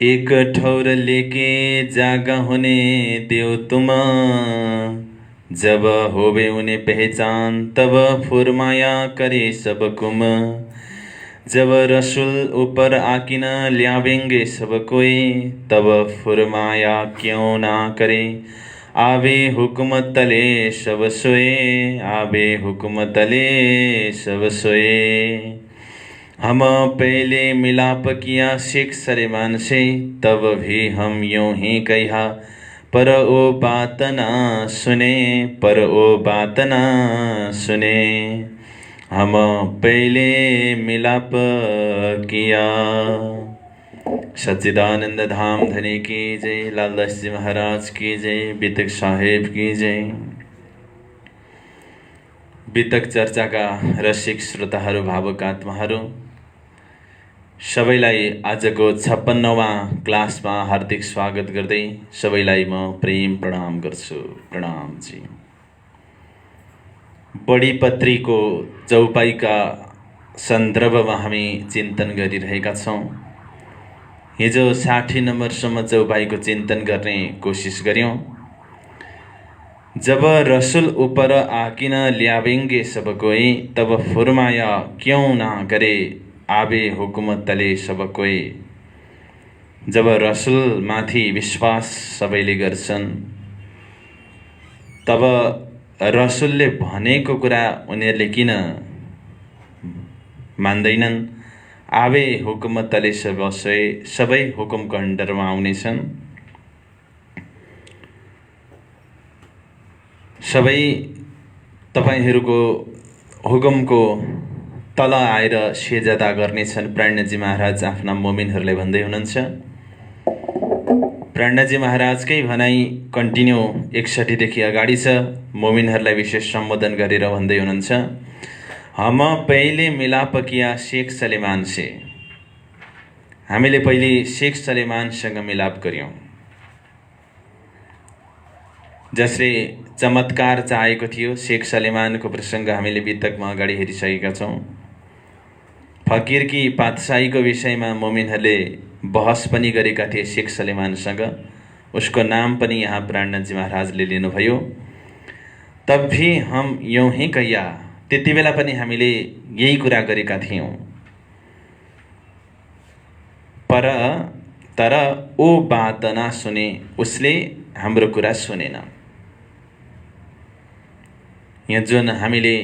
एक ठौर लेके जागा होने देव तुम, जब होवे उन्हें पहचान तब फुरमाया करे सब कुम। जब रसूल ऊपर आकिन ल्यावेंगे सब कोई, तब फुरमाया क्यों ना करे आवे हुक्म तले सब सोए, आवे हुक्म तले सब सोए। हम पहले मिलाप किया शेख सलेमान से, तब भी हम यूं ही कहा पर ओ बात ना सुने, पर ओ बात ना सुने। हम पहले मिलाप किया। सच्चिदानंद धाम धनी की जय, लालदास जी महाराज की जय, बितक साहेब की जय। बितक चर्चाका रसिक श्रोताहरू, भावुक आत्माहरू, सबैलाई आजको 56वां क्लासमा हार्दिक स्वागत गर्दै सबैलाई म प्रेम प्रणाम गर्छु। प्रणाम जी। बढीपत्रीको चौपाईका सन्दर्भमा हामी चिन्तन गरिरहेका छौँ। हिजो 60 नम्बरसम्म चौपाईको चिन्तन गर्ने कोसिस गर्यौँ। जब रसूल ऊपर आकिन ल्यावेंगे सब कोई, तब फुरमाया क्यों ना करे आवे हुकुम तले सब कोई। जब रसूल माथि विश्वास सबैले गर्छन्, तब रसूलले भनेको कुरा उनीहरूले किन मान्दैनन्? आवे हुकुम तले सब सोए, सबै हुकुमको अन्डरमा आउनेछन्। सबै तपाईहरूको हुकुमको तल आएर सेजदा गर्नेछन्। प्राणजी महाराज आफ्ना मोमिनहरूलाई भन्दै हुनुहुन्छ। प्राणजी महाराजकै भनाइ कन्टिन्यू 61 देखि अगाडि छ। मोमिनहरूलाई विशेष सम्बोधन गरेर भन्दै हुनुहुन्छ, हम पहिले मिलाप किया शेख सलेमान से। हामीले पहिले शेख सलेमानसँग मिलाप गर्यौँ, जसले चमत्कार चाहेको थियो। शेख सलेमानको प्रसङ्ग हामीले बितकमा अगाडि हेरिसकेका छौँ। फकीरकी पातशाहीको विषयमा मोमिनहरूले बहस पनि गरेका थिए शेख सलेमानसँग। उसको नाम पनि यहाँ प्राणजी महाराजले लिनुभयो। तब भी हम यूं ही कहिया, त्यति बेला पनि हामीले यही कुरा गरेका थियौँ। तर ओ बात ना सुने, उसले हाम्रो कुरा सुनेन। यहाँ जुन हामीले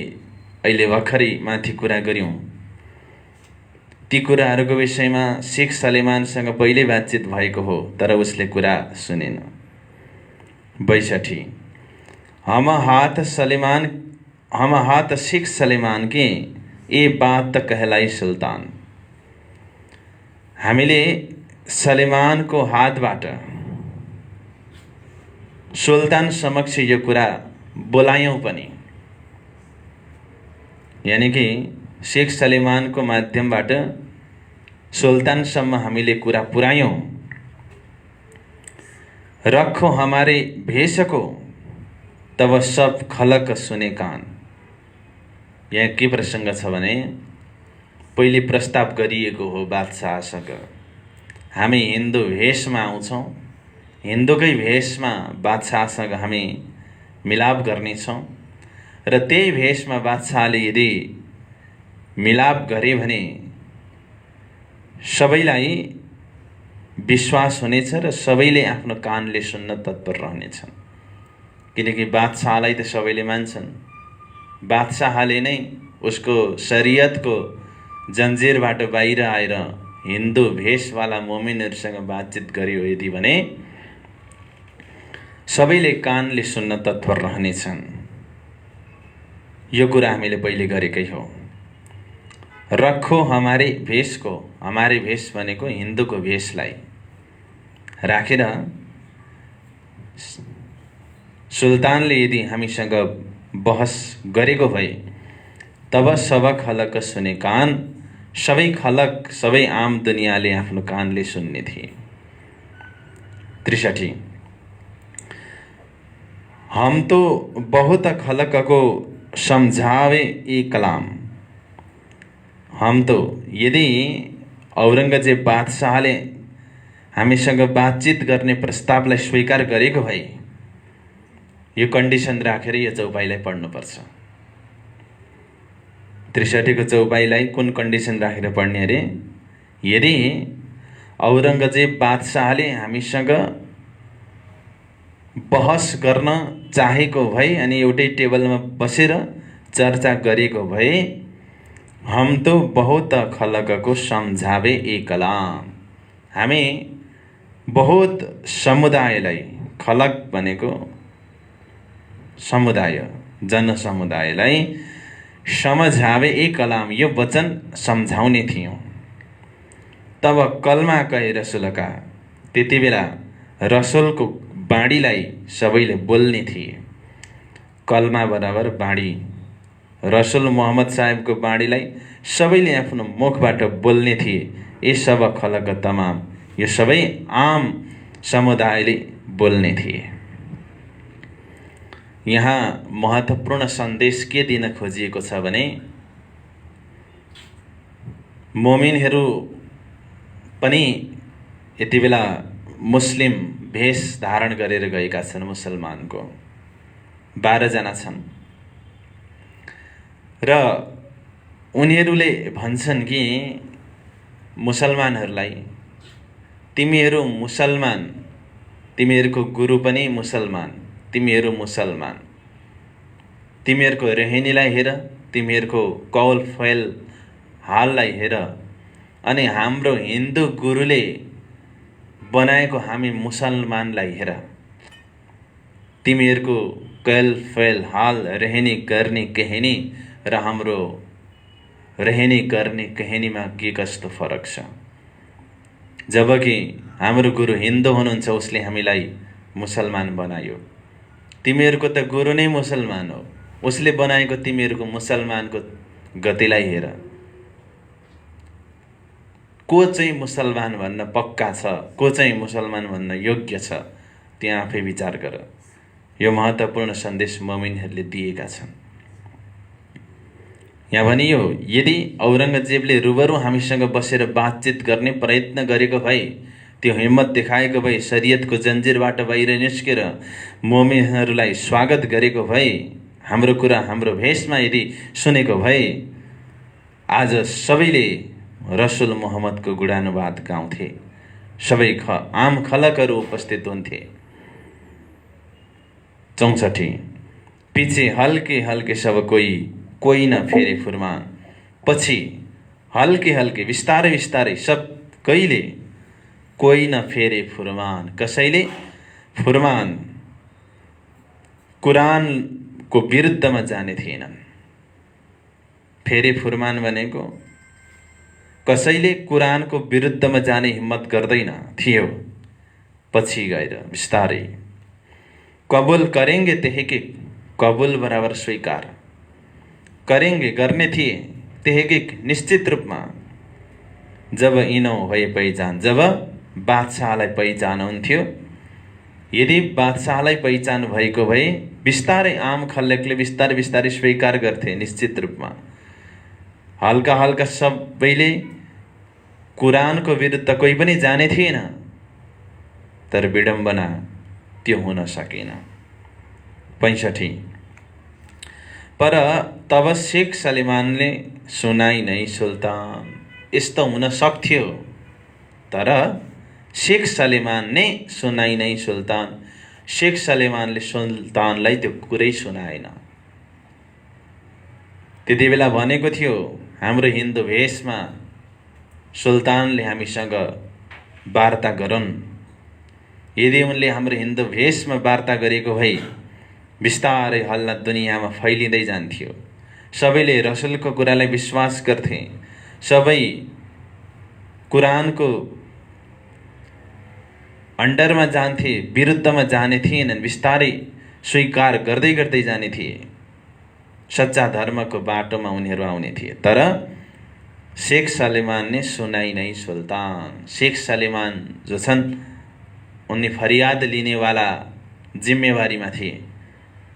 अहिले भर्खरै माथि कुरा गर्यौँ, ती कुराहरूको विषयमा शेख सलेमानसँग पहिले बातचित भएको हो, तर उसले कुरा सुनेन। 62 हम हाथ शेख सलेमान के ए बात कहलाई सुल्तान। हामीले सलेमानको हातबाट सुल्तान समक्ष यो कुरा बोलायौँ पनि, यानी कि शेख सलेमानको माध्यमबाट सुल्तानसम्म हामीले कुरा पुर्यायौँ। रखो हमारे भेष को, तब सब खलक सुने कान। यहाँ के प्रसङ्ग छ भने, पहिले प्रस्ताव गरिएको हो बादशाहसँग, हामी हिन्दू भेषमा आउँछौँ, हिन्दूकै भेषमा बादशाहसँग हामी मिलाप गर्नेछौँ, र त्यही भेषमा बादशाहले यदि मिलाप गरे भने सबैलाई विश्वास हुनेछ र सबैले आफ्नो कानले सुन्न तत्पर रहनेछन्। किनकि बादशाहलाई त सबैले मान्छन्। बादशाहले नै उसको शरीयतको जन्जिरबाट बाहिर आएर हिन्दू भेषवाला मोमिनहरूसँग बातचित गर्यो यदि भने सबैले कानले सुन्न तत्पर रहनेछन्। यो कुरा हामीले पहिले गरेकै हो। रखो हमारे भेष को, हमारे भेष भनेको हिन्दूको भेषलाई राखेर सुल्तानले यदि हामीसँग बहस गरेको भए, तब सब खलक सुने कान, सबै खलक, सबै आम दुनियाँले आफ्नो कानले सुन्ने थिए। 63 हम तो बहुत खलक को समझावे ए कलाम। हम तो, यदि औरंगजेब बादशाहले हामीसँग बातचित गर्ने प्रस्तावलाई स्वीकार गरेको भए यो कन्डिसन राखेर यो चौपाईलाई पढ्नुपर्छ। 63 को चौपाईलाई कुन कन्डिसन राखेर पढ्ने अरे? यदि औरङ्गजेब बादशाहले हामीसँग बहस गर्न चाहेको भए अनि एउटै टेबलमा बसेर चर्चा गरेको भए हम तो बहुत खलक को समझावे ए कलाम, हामी बहुत समुदायलाई, खलक भनेको समुदाय, जनसमुदायलाई समझावे ए कलाम यो वचन सम्झाउने थियौँ। तब कलमा कहे रसुलका, त्यति बेला रसुलको बाणीलाई सबैले बोल्ने थिए। कलमा बराबर बाणी, रसुल मोहम्मद साहेबको बाणीलाई सबैले आफ्नो मुखबाट बोल्ने थिए। ए सब खलक तमाम, यो सबै आम समुदायले बोल्ने थिए। यहाँ महत्त्वपूर्ण सन्देश के दिन खोजिएको छ भने मोमिनहरू पनि यति बेला मुस्लिम भेष धारण गरेर गएका छन्। मुसलमानको 12 जना छन् र उनीहरूले भन्छन् कि मुसलमानहरूलाई, तिमीहरू मुसलमान, तिमीहरूको गुरु पनि मुसलमान, तिमीहरू मुसलमान, तिमीहरूको रहेनीलाई हेर, तिमीहरूको कौल फैल हाललाई हेर, अनि हाम्रो हिन्दू गुरुले बनाएको हामी मुसलमानलाई हेर। तिमीहरूको कौल फैल हाल, रहेनी गर्ने कहानी र हाम्रो रहेनी गर्ने कहानीमा के कस्तो फरक छ। जबकि हाम्रो गुरु हिन्दू हुनुहुन्छ, उसले हामीलाई मुसलमान बनायो। तिमीहरूको त गुरु नै मुसलमान हो, उसले बनाएको तिमीहरूको मुसलमानको गतिलाई हेर। को चाहिँ मुसलमान भन्न पक्का छ, को चाहिँ मुसलमान भन्न योग्य छ, त्यहाँ आफै विचार गर। यो महत्त्वपूर्ण सन्देश मुमिनहरूले दिएका छन्। यहाँ भनियो, यदि औरङ्गजेबले रुबरु हामीसँग बसेर बातचित गर्ने प्रयत्न गरेको भए, त्यो हिम्मत देखाएको भए, शरीयतको जन्जिरबाट बाहिर निस्केर मोमिनहरूलाई स्वागत गरेको भए, हाम्रो कुरा हाम्रो भेषमा यदि सुनेको भए, आज सबैले रसुल मोहम्मदको गुणानुवाद गाउँथे, सबै आम खलकहरू उपस्थित हुन्थे। 64 पीछे हल्के हल्के सब कोही न फेरे फुरमान, पछि हल्के हल्के बिस्तारै बिस्तारै सब कहिले कोही न फेरे फुरमान, कसैले फुरमान कुरानको विरुद्धमा जाने थिएनन्। फेरे फुरमान भनेको कसैले कुरानको विरुद्धमा जाने हिम्मत गर्दैन थियो। पछि गएर बिस्तारै कबुल करेंगे तेहकीक, कबुल बराबर स्वीकार, करेंगे गर्ने थिए, तेहकीक निश्चित रूपमा, जब इनो भए पहिचान, जब बादशाहलाई पहिचान हुन्थ्यो। यदि बादशाहलाई पहिचान भएको भए बिस्तारै आम खलकले बिस्तारै बिस्तारै स्वीकार गर्थे निश्चित रूपमा। हल्का हल्का सबैले कुरानको विरुद्ध कोही पनि जाने थिएन, तर विडम्बना त्यो हुन सकेन। 65 पर तब शेख सलिमानले सुनाई नै सुल्तान, यस्तो हुन सक्थ्यो, तर शेख सलिमान नै सुनाई नै सुल्तान, शेख सलिमानले सुल्तानलाई त्यो कुरै सुनाएन। त्यति बेला भनेको थियो, हाम्रो हिन्दू भेषमा सुल्तानले हामीसँग वार्ता गरून्। यदि उनले हाम्रो हिन्दू भेषमा वार्ता गरेको भए बिस्तारै हल्ला दुनियाँमा फैलिँदै जान्थ्यो। सबैले रसुलको कुरालाई विश्वास गर्थे, सबै कुरानको अन्डरमा जान्थे, विरुद्धमा जाने थिएनन्, बिस्तारै स्वीकार गर्दै गर्दै जाने थिए। सच्चा धर्मको बाटोमा उनीहरू आउने थिए। तर शेख सलिमान ने सुनाई नै सुल्तान, शेख सलिमान जो छन् उनले फरियाद लिनेवाला जिम्मेवारीमा थिए,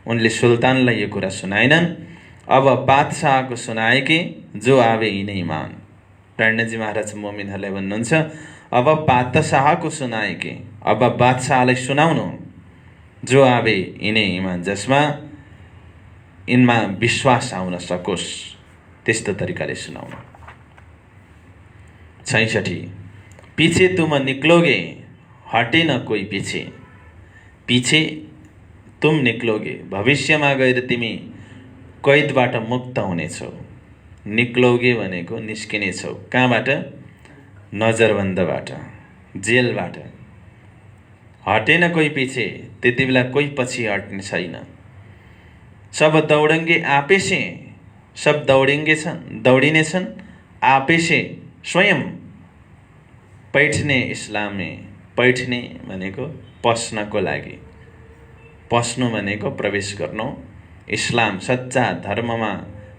उनले सुल्तानलाई यो कुरा सुनाएनन्। अब बादशाहको सुनाए कि जो आवे यिनै मान। टर्नजी महाराज मोमिनहरूलाई भन्नुहुन्छ, अब बादशाहको सुनाए कि अब बादशाहलाई सुनाउनु जो आवे यिनै इमान जसमा इनमा विश्वास आउन सकोस् त्यस्तो तरिकाले सुनाउनु। 66 पीछे तुम निक्लोगे हटे न कोही पीछे। पीछे तुम निक्लोगे भविष्यमा गएर तिमी कैदबाट मुक्त हुनेछौ। निक्लोगे भनेको निस्किनेछौ कहाँबाट? नजरबन्दबाट, जेलबाट। हटेन कोही पीछे त्यति बेला कोही पछि हट्ने छैन। सब दौड़ेंगे आपे से, सब दौड़िने छन् आपे से स्वयं। पैठने इस्लाममे, पैठने भनेको पस्नको लागि, पस्नु भनेको प्रवेश गर्नु। इस्लाम सच्चा धर्ममा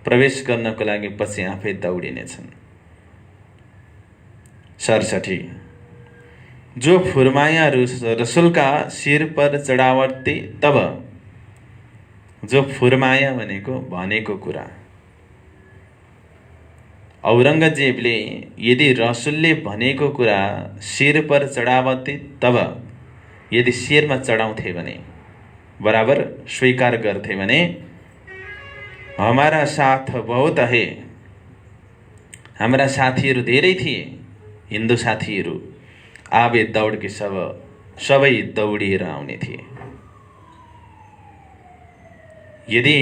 प्रवेश गर्नको लागि पछि आफै दौडिनेछन्। 67 जो फुरमाया रसुल का सिर पर चढावते तब। जो फुरमाया भनेको कुरा। औरंगजेबले यदि रसुलले भनेको कुरा सिर पर चढावते तब, यदि शिरमा चढाउँथे भने, बराबर स्वीकार गर्थे भने, हमारा साथ बहुत है, हाम्रा साथीहरू धेरै थिए, हिन्दू साथीहरू। आबे दौड के सबै दौडिएर आउने थिए। यदि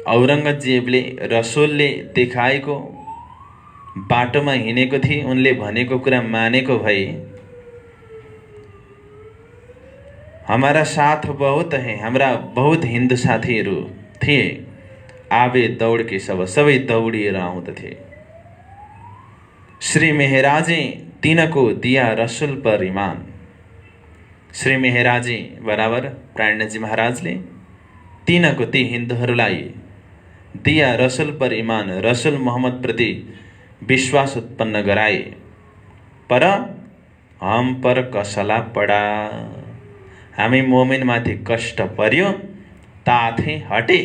औरंगजेबले रसुलले देखाएको बाटोमा हिँडेको थिए, उनले भनेको कुरा मानेको भए, हमारा साथ बहुत है, हाम्रा बहुत हिन्दू साथीहरू थिए, आबे दौड़ के सबै दौडिएर आउँदथे। श्री मेहराजे तिनको दिया रसुल पर ईमान। श्री मेहराजे बराबर प्राणजी महाराजले तिनको ती हिन्दूहरूलाई दिया रसुल पर ईमान, रसुल मोहम्मद प्रति विश्वास उत्पन्न गराए। पर हम पर कसला पड़ा, हामी मोमिन माथि कष्ट पर्यो, ताथे हटे।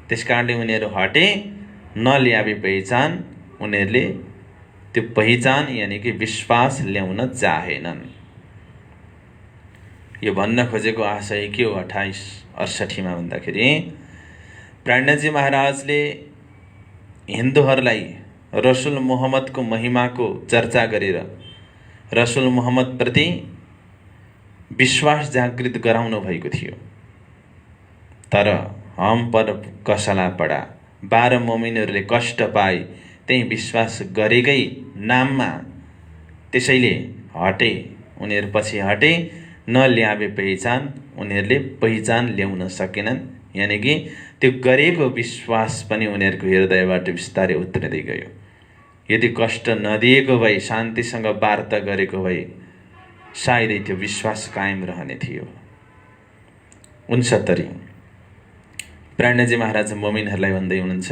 त्यसकारणले उनीहरू हटे, नल्याए पहिचान। उनीहरूले त्यो पहिचान यानी कि विश्वास ल्याउन चाहेनन्। यो भन्न खोजेको आशय के हो 28-68 मा भन्दाखेरि प्राणजी महाराजले हिन्दूहरूलाई रसुल मोहम्मदको महिमाको चर्चा गरेर रसुल मोहम्मद प्रति विश्वास जागृत गराउनु भएको थियो। तर हम पर कसला पड़ा, 12 मोमिनहरूले कष्ट पाए त्यही विश्वास गरेकै नाममा। त्यसैले हटे, उनीहरू पछि हटे, नल्याए पहिचान। उनीहरूले पहिचान ल्याउन सकेनन्, यानी कि त्यो गरेको विश्वास पनि उनीहरूको हृदयबाट बिस्तारै उत्रिँदै गयो। यदि कष्ट नदिएको भए, शान्तिसँग वार्ता गरेको भए, सायदै त्यो विश्वास कायम रहने थियो। 69 प्राणजी महाराज मोमिनहरूलाई भन्दै हुनुहुन्छ,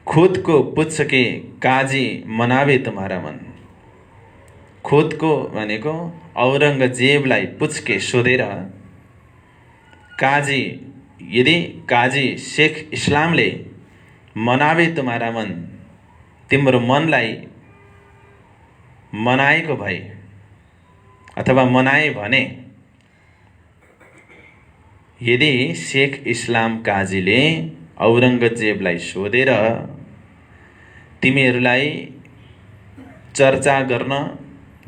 खुद को पूछ के काजी मनावे तुम्हारा मन। खुद को भनेको औरंगजेबलाई पूछ के सोधेर, काजी यदि काजी शेख इस्लामले मनावे तुम्हारा मन, तिम्रो मनलाई मनाएको भए अथवा मनाए भने, यदि शेख इस्लाम काजीले औरंगजेबलाई सोधेर तिमीहरूलाई चर्चा गर्न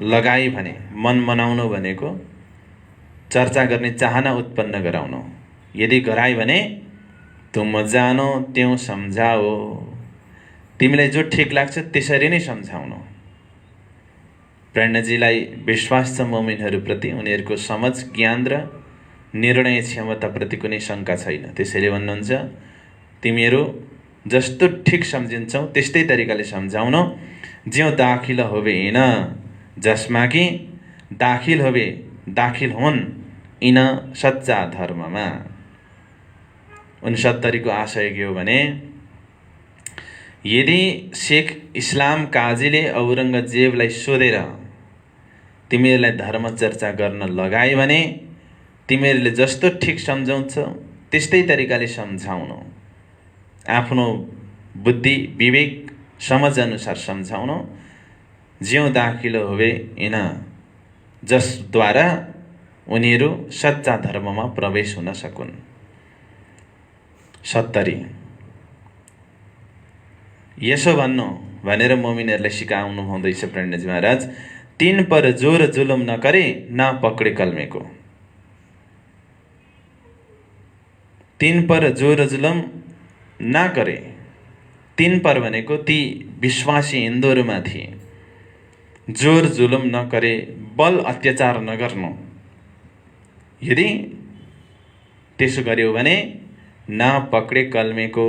लगाए भने, मन मनाउनु भनेको चर्चा गर्ने चाहना उत्पन्न गराउनु, यदि गराए भने तुम जानो त्यों सम्झाओ, तिमीलाई जो ठीक लाग्छ त्यसरी नै सम्झाउनु। प्रणजीलाई विश्वास छ मोमिनहरूप्रति, उनीहरूको समझ, ज्ञान र निर्णय क्षमताप्रति कुनै शङ्का छैन। त्यसैले भन्नुहुन्छ, तिमीहरू जस्तो ठीक सम्झिन्छौ त्यस्तै तरिकाले सम्झाउनु। ज्यों दाखिल होवे इन, जसमा कि दाखिल होवे, दाखिल हुन् इन सच्चा धर्ममा। 69 को आशय के हो भने, यदि शेख इस्लाम काजीले औरंगजेबलाई सोधेर तिमीहरूलाई धर्म चर्चा गर्न लगाए भने, तिमीहरूले जस्तो ठीक सम्झाउँछौ त्यस्तै तरिकाले सम्झाउनु। आफ्नो बुद्धि, विवेक, समझ अनुसार सम्झाउनु। ज्यों दाखिलो होवे इन जसद्वारा उनीहरू सच्चा धर्ममा प्रवेश हुन सकुन्। 70 यसो भन्नु भनेर मोमिनहरूलाई सिकाउनु हुँदैछ प्रणजी महाराज। तीन पर जोर जुलुम नकरे ना पक्रे कलमे को। तीन पर जोर जुलुम ना करे। तीन पर भनेको ती विश्वासी हिन्दूहरूमाथि जोर जुलुम नकरे, बल अत्याचार नगर्नु। यदि त्यसो गर्यो भने ना पक्रे कलमेको,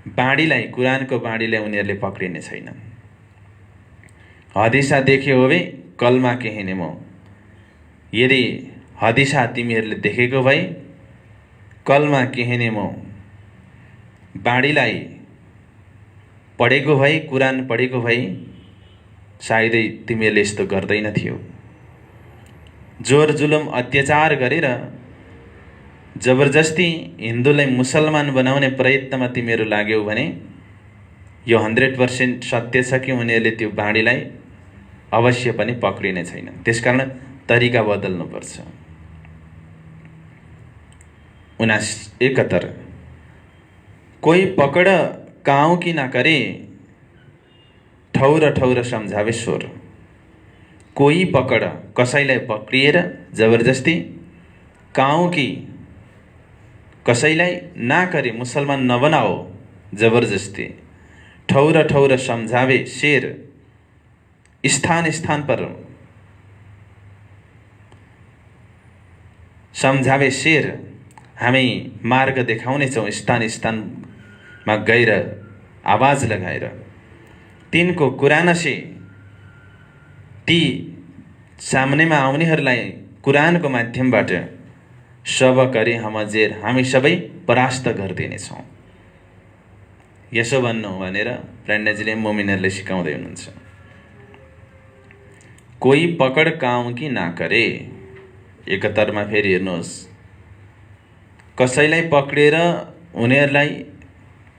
बाँडीलाई, कुरानको बाँडीलाई उनीहरूले पक्रिने छैनन्। हदिसा देख्यो होवे कलमा केही नेमो। यदि हदिसा तिमीहरूले देखेको भए कलमा केही नेमो, बाँडीलाई पढेको भए, कुरान पढेको भए सायदै तिमीहरूले यस्तो गर्दैन थियो। जोर जुलुम अत्याचार गरेर जबरजस्ती हिन्दूलाई मुसलमान बनाउने प्रयत्नमा तिमीहरू लाग्यौ भने यो 100% सत्य छ कि उनीहरूले त्यो बाँडीलाई अवश्य पनि पक्रिने छैन। त्यसकारण तरिका बदल्नुपर्छ। 71 कोही पकड काउँ कि ना करे, ठौर ठौर सम्झावे स्वर। कोही पकड, कसैलाई पक्रिएर जबरजस्ती, काउँ कि, कसैलाई ना करे, मुसलमान नबनाओ जबरजस्ती, ठौर ठौर सम्झावे शेर, स्थान स्थान पर सम्झावे शेर। हामी मार्ग देखाउने छौँ स्थान स्थानमा गएर आवाज लगाएर। तिनको कुरानसे ती सामनेमा आउनेहरूलाई कुरानको माध्यमबाट सब करे हमजेर, हामी सबै परास्त गरिदिनेछौँ। यसो भन्नु भनेर प्रणजीले मोमिनहरूलाई सिकाउँदै हुनुहुन्छ। कोही पकड काउँ कि ना करे। 71 मा फेरि हेर्नुहोस्, कसैलाई पक्रेर उनीहरूलाई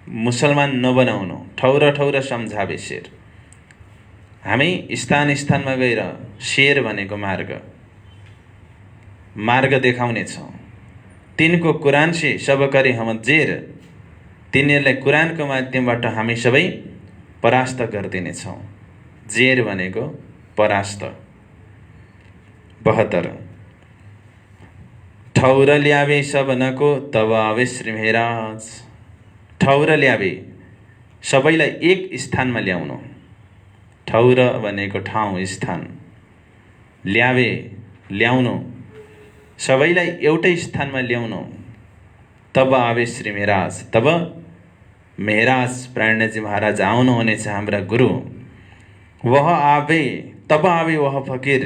मुसलमान नबनाउनु, ठौर ठौर सम्झावे शेर। हामी स्थान स्थानमा गएर शेर भनेको मार्ग देखाउने छौँ। तिनको कुरान से सब करे हम जेर, तिनीहरूलाई कुरानको माध्यमबाट हामी सबै परास्त गरिदिनेछौँ। जेर भनेको परास्त। 72 ठौर ल्यावे सब नको तब आवे श्री महाराज। ठौर ल्यावे, सबैलाई एक स्थानमा ल्याउनु। ठौर भनेको ठाउँ, स्थान। ल्यावे, ल्याउनु, सबैलाई एउटै स्थानमा ल्याउनु। तब आवे श्री महाराज, तब महाराज प्राणजी महाराज आउनुहुनेछ, हाम्रा गुरु। वह आवे, तब आवे वह फकीर।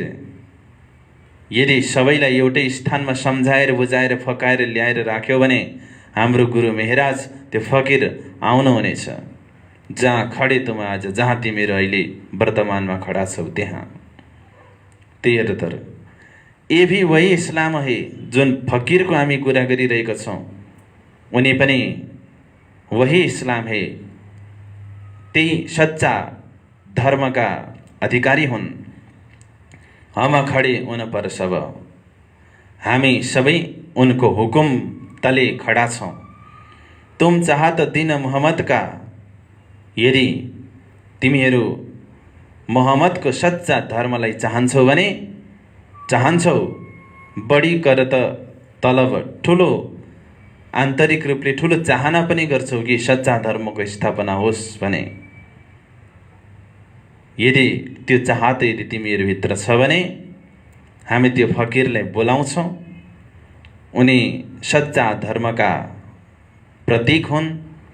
यदि सबैलाई एउटै स्थानमा सम्झाएर बुझाएर फकाएर ल्याएर राख्यो भने हाम्रो गुरु महाराज, त्यो फकीर आउनुहुनेछ। जहाँ खडे तुम आज, जहाँ तिमीहरू अहिले वर्तमानमा खडा छौ त्यहाँ। 73 ये भी वही इस्लाम है, जुन फकीरको हामी कुरा गरिरहेका छौँ उनी पनि वही इस्लाम है, त्यही सच्चा धर्मका अधिकारी हुन्। हम खडे उन पर सब, हामी सबै उनको हुकुम तले खडा छौँ। तुम चाहत दिन मोहम्मद का, यदि तिमीहरू मोहम्मदको सच्चा धर्मलाई चाहन्छौ भने, चाहन्छौ बढी कर त तलब, ठुलो आन्तरिक रूपले ठुलो चाहना पनि गर्छौ कि सच्चा धर्मको स्थापना होस् भने, यदि त्यो चाहत यदि तिमीहरूभित्र छ भने हामी त्यो फकीरलाई बोलाउँछौँ। उनी सच्चा धर्मका प्रतीक हुन्,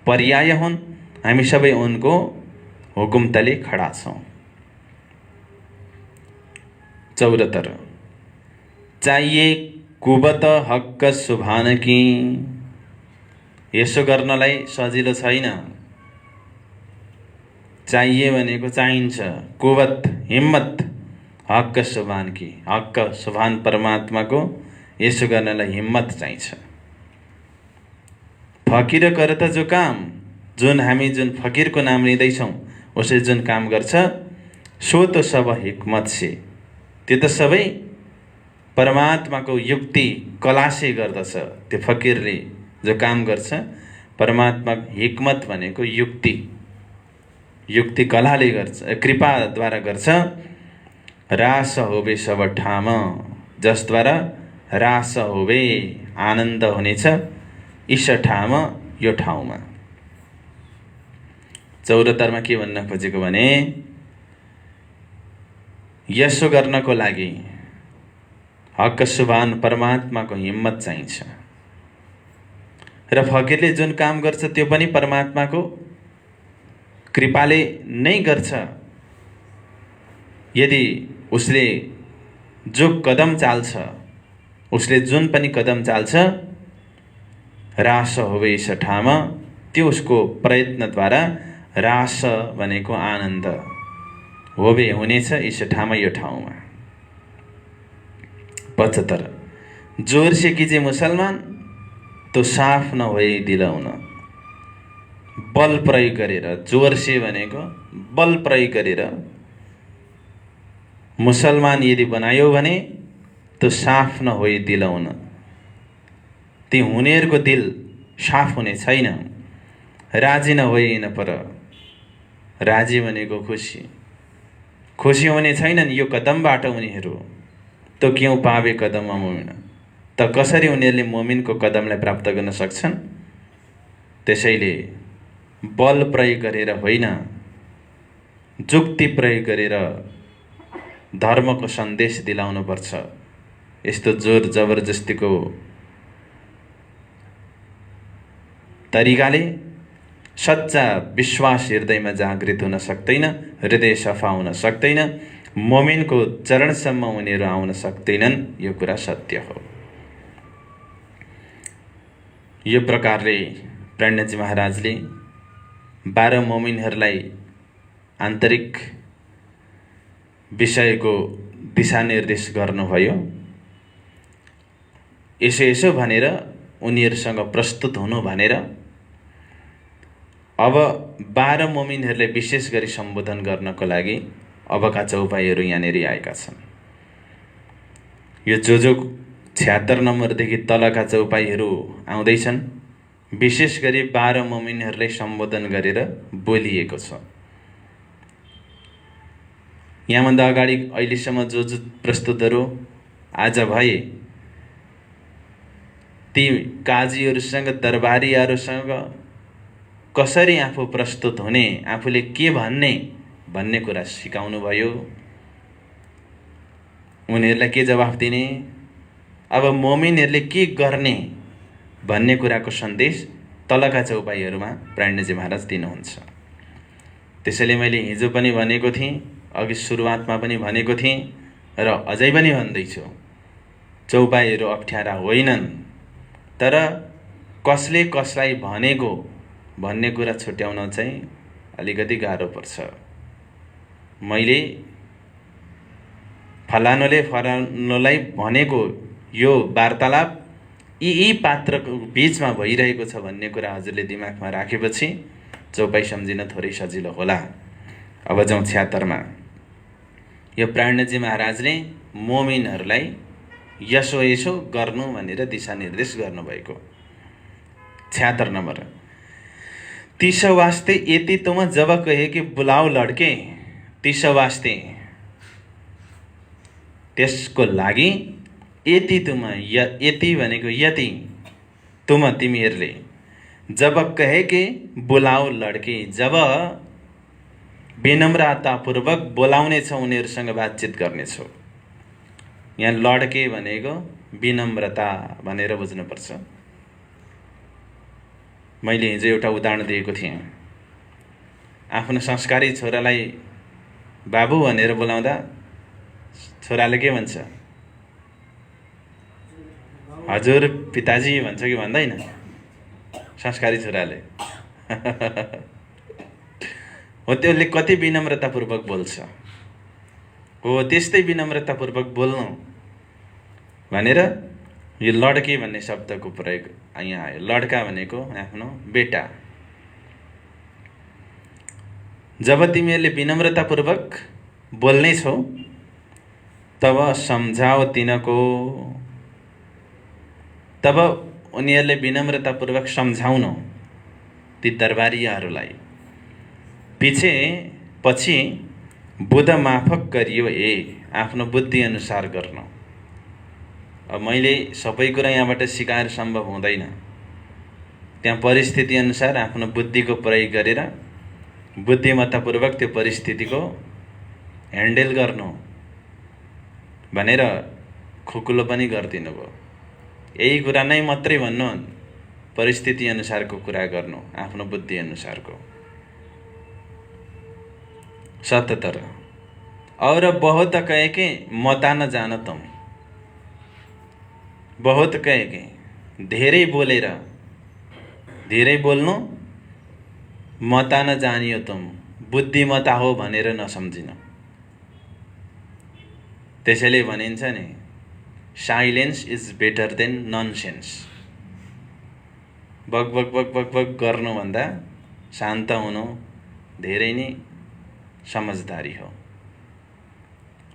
पर्याय हुन्। हामी सबै उनको हुकुम तले खडा छौँ। 74 चाहिए कुबत हक्क सुभान की। यसो गर्नलाई सजिलो छैन। चाहिए भनेको चाहिन्छ, कुवत हिम्मत, हक्क सुभान की, हक्क सुभान परमात्माको यसो गर्नलाई हिम्मत चाहिन्छ। फकीर कर त जो काम, जुन हामी जुन फकीरको नाम लिँदैछौँ उसले जुन काम गर्छ सो तो सब हिक्मत से, त्यो त सबै परमात्माको युक्ति कलासे गर्दछ। त्यो फकीरले जो काम गर्छ, परमात्मा हिक्मत भनेको युक्ति, युक्ति कलाले गर्छ, कृपाद्वारा गर्छ। रास होबे सब ठाम, जसद्वारा रास होबे आनन्द हुनेछ इस ठाम, यो ठाउँमा। चौरतरमा के भन्न खोजेको भने, यसो गर्नको लागि हक सुभान परमात्माको हिम्मत चाहिन्छ। र फकीरले जुन काम गर्छ त्यो पनि परमात्माको कृपाले नै गर्छ। यदि उसले जो कदम चाल्छ, उसले जुन पनि कदम चाल्छ, रास होबे इस ठाम, त्यो उसको प्रयत्नद्वारा, रास भनेको आनन्द, होबे हुनेछ इस ठाम, यो ठाउँमा। 75 जोर से कीजिए मुसलमान तो साफ नभई दिलाउन। बल प्रयोग गरेर, जोर से भनेको बल प्रयोग गरेर मुसलमान यदि बनायो भने तो साफ नहोई दिलाउन। ती हुनेहरूको दिल साफ हुने छैन। राजी नहोइन पर, राजी भनेको खुसी, खुसी हुने छैनन् यो कदमबाट उनीहरू। तो क्यों पावे कदम मोमिन, त कसरी उनीहरूले मोमिनको कदमलाई प्राप्त गर्न सक्छन्? त्यसैले बल प्रयोग गरेर होइन, जुक्ति प्रयोग गरेर धर्मको सन्देश दिलाउनुपर्छ। यस्तो जोर जबरजस्तीको तरिकाले सच्चा विश्वास हृदयमा जागृत हुन सक्दैन, हृदय सफा हुन सक्दैन, मोमिनको चरणसम्म उनीहरू आउन सक्दैनन्। यो कुरा सत्य हो। यो प्रकारले प्रणजी महाराजले 12 मोमिनहरूलाई आन्तरिक विषयको दिशानिर्देश गर्नुभयो। यसो भनेर उनीहरूसँग प्रस्तुत हुनु भनेर अब 12 मोमिनहरूलाई विशेष गरी सम्बोधन गर्नको लागि अबका चौपाईहरू यहाँनिर आएका छन्। यो जो 76 नम्बरदेखि तलका चौपाईहरू आउँदैछन्, विशेष गरी 12 मोमिनहरूलाई सम्बोधन गरेर बोलिएको छ। यहाँभन्दा अगाडि अहिलेसम्म जो प्रस्तुतहरू आज भए, ती काजीहरूसँग, दरबारीहरूसँग कसरी आफू प्रस्तुत हुने, आफूले के भन्ने कुरा सिकाउनु भयो। उनीहरूलाई के जवाफ दिने, अब मोमिनहरूले के गर्ने भन्ने कुराको सन्देश तलका चौपाईहरूमा प्राणजी महाराज दिनुहुन्छ। त्यसैले मैले हिजो पनि भनेको थिएँ, अघि सुरुवातमा पनि भनेको थिएँ र अझै पनि भन्दैछु, चौपाईहरू अप्ठ्यारा होइनन्, तर कसले कसलाई भनेको भन्ने कुरा छुट्याउन चाहिँ अलिकति गाह्रो पर्छ। मैले फलानुले फलानुलाई भनेको यो वार्तालाप यी पात्रको बीचमा भइरहेको छ भन्ने कुरा हजुरले दिमागमा राखेपछि चौपाई सम्झिन थोरै सजिलो होला। अब जाउँ 76 मा। यो प्राणजी महाराजले मोमिनहरूलाई यसो गर्नु भनेर दिशानिर्देश गर्नुभएको। 76 नंबर। तीस वास्ते यति तुम जब कहे कि बुलाओ लड्के, तीस वास्ते त्यसको लागि यति तुम, यति भनेको यति, तुम तिमीहरूले जब कहे कि बुलाओ लड्के, जब विनम्रतापूर्वक बोलाउने छ, उनीहरूसँग बातचित गर्नेछौ। यहाँ लड्के भनेको विनम्रता भनेर बुझ्नुपर्छ। मैले हिजो एउटा उदाहरण दिएको थिएँ। आफ्नो संस्कारी छोरालाई बाबु भनेर बोलाउँदा छोराले के भन्छ? हजुर पिताजी भन्छ कि भन्दैन? संस्कारी छोराले हो, त्यसले कति विनम्रतापूर्वक बोल्छ। हो, त्यस्तै विनम्रतापूर्वक बोल्नु भनेर यो लड्के भन्ने शब्दको प्रयोग यहाँ आयो। लड्का भनेको आफ्नो बेटा। जब तिमीहरूले विनम्रतापूर्वक बोल्नै छौ तब सम्झाओ तिनको, तब उनीहरूले विनम्रतापूर्वक सम्झाउन ती दरबारियाहरूलाई। पछि बुध माफक गरियो आफ्नो बुद्धि अनुसार गर्न। अब मैले सबै कुरा यहाँबाट सिकाएर सम्भव हुँदैन, त्यहाँ परिस्थिति अनुसार आफ्नो बुद्धिको प्रयोग गरेर बुद्धिमत्तापूर्वक त्यो परिस्थितिको ह्यान्डल गर्नु भनेर खुकुलो पनि गरिदिनु भयो। यही कुरा नै मात्रै भन्नु, परिस्थिति अनुसारको कुरा गर्नु, आफ्नो बुद्धि अनुसारको। 77 और बहुत कहे कि मता न जान तुम, बहुत कहे कि धेरै बोलेर, धेरै बोल्नु, मता न जानियो तुम, बुद्धिमता हो भनेर नसम्झिन। त्यसैले भनिन्छ नि, silence is better than nonsense. बक बक बक बक बक गर्नुभन्दा शान्त हुनु धेरै नै समझदारी हो।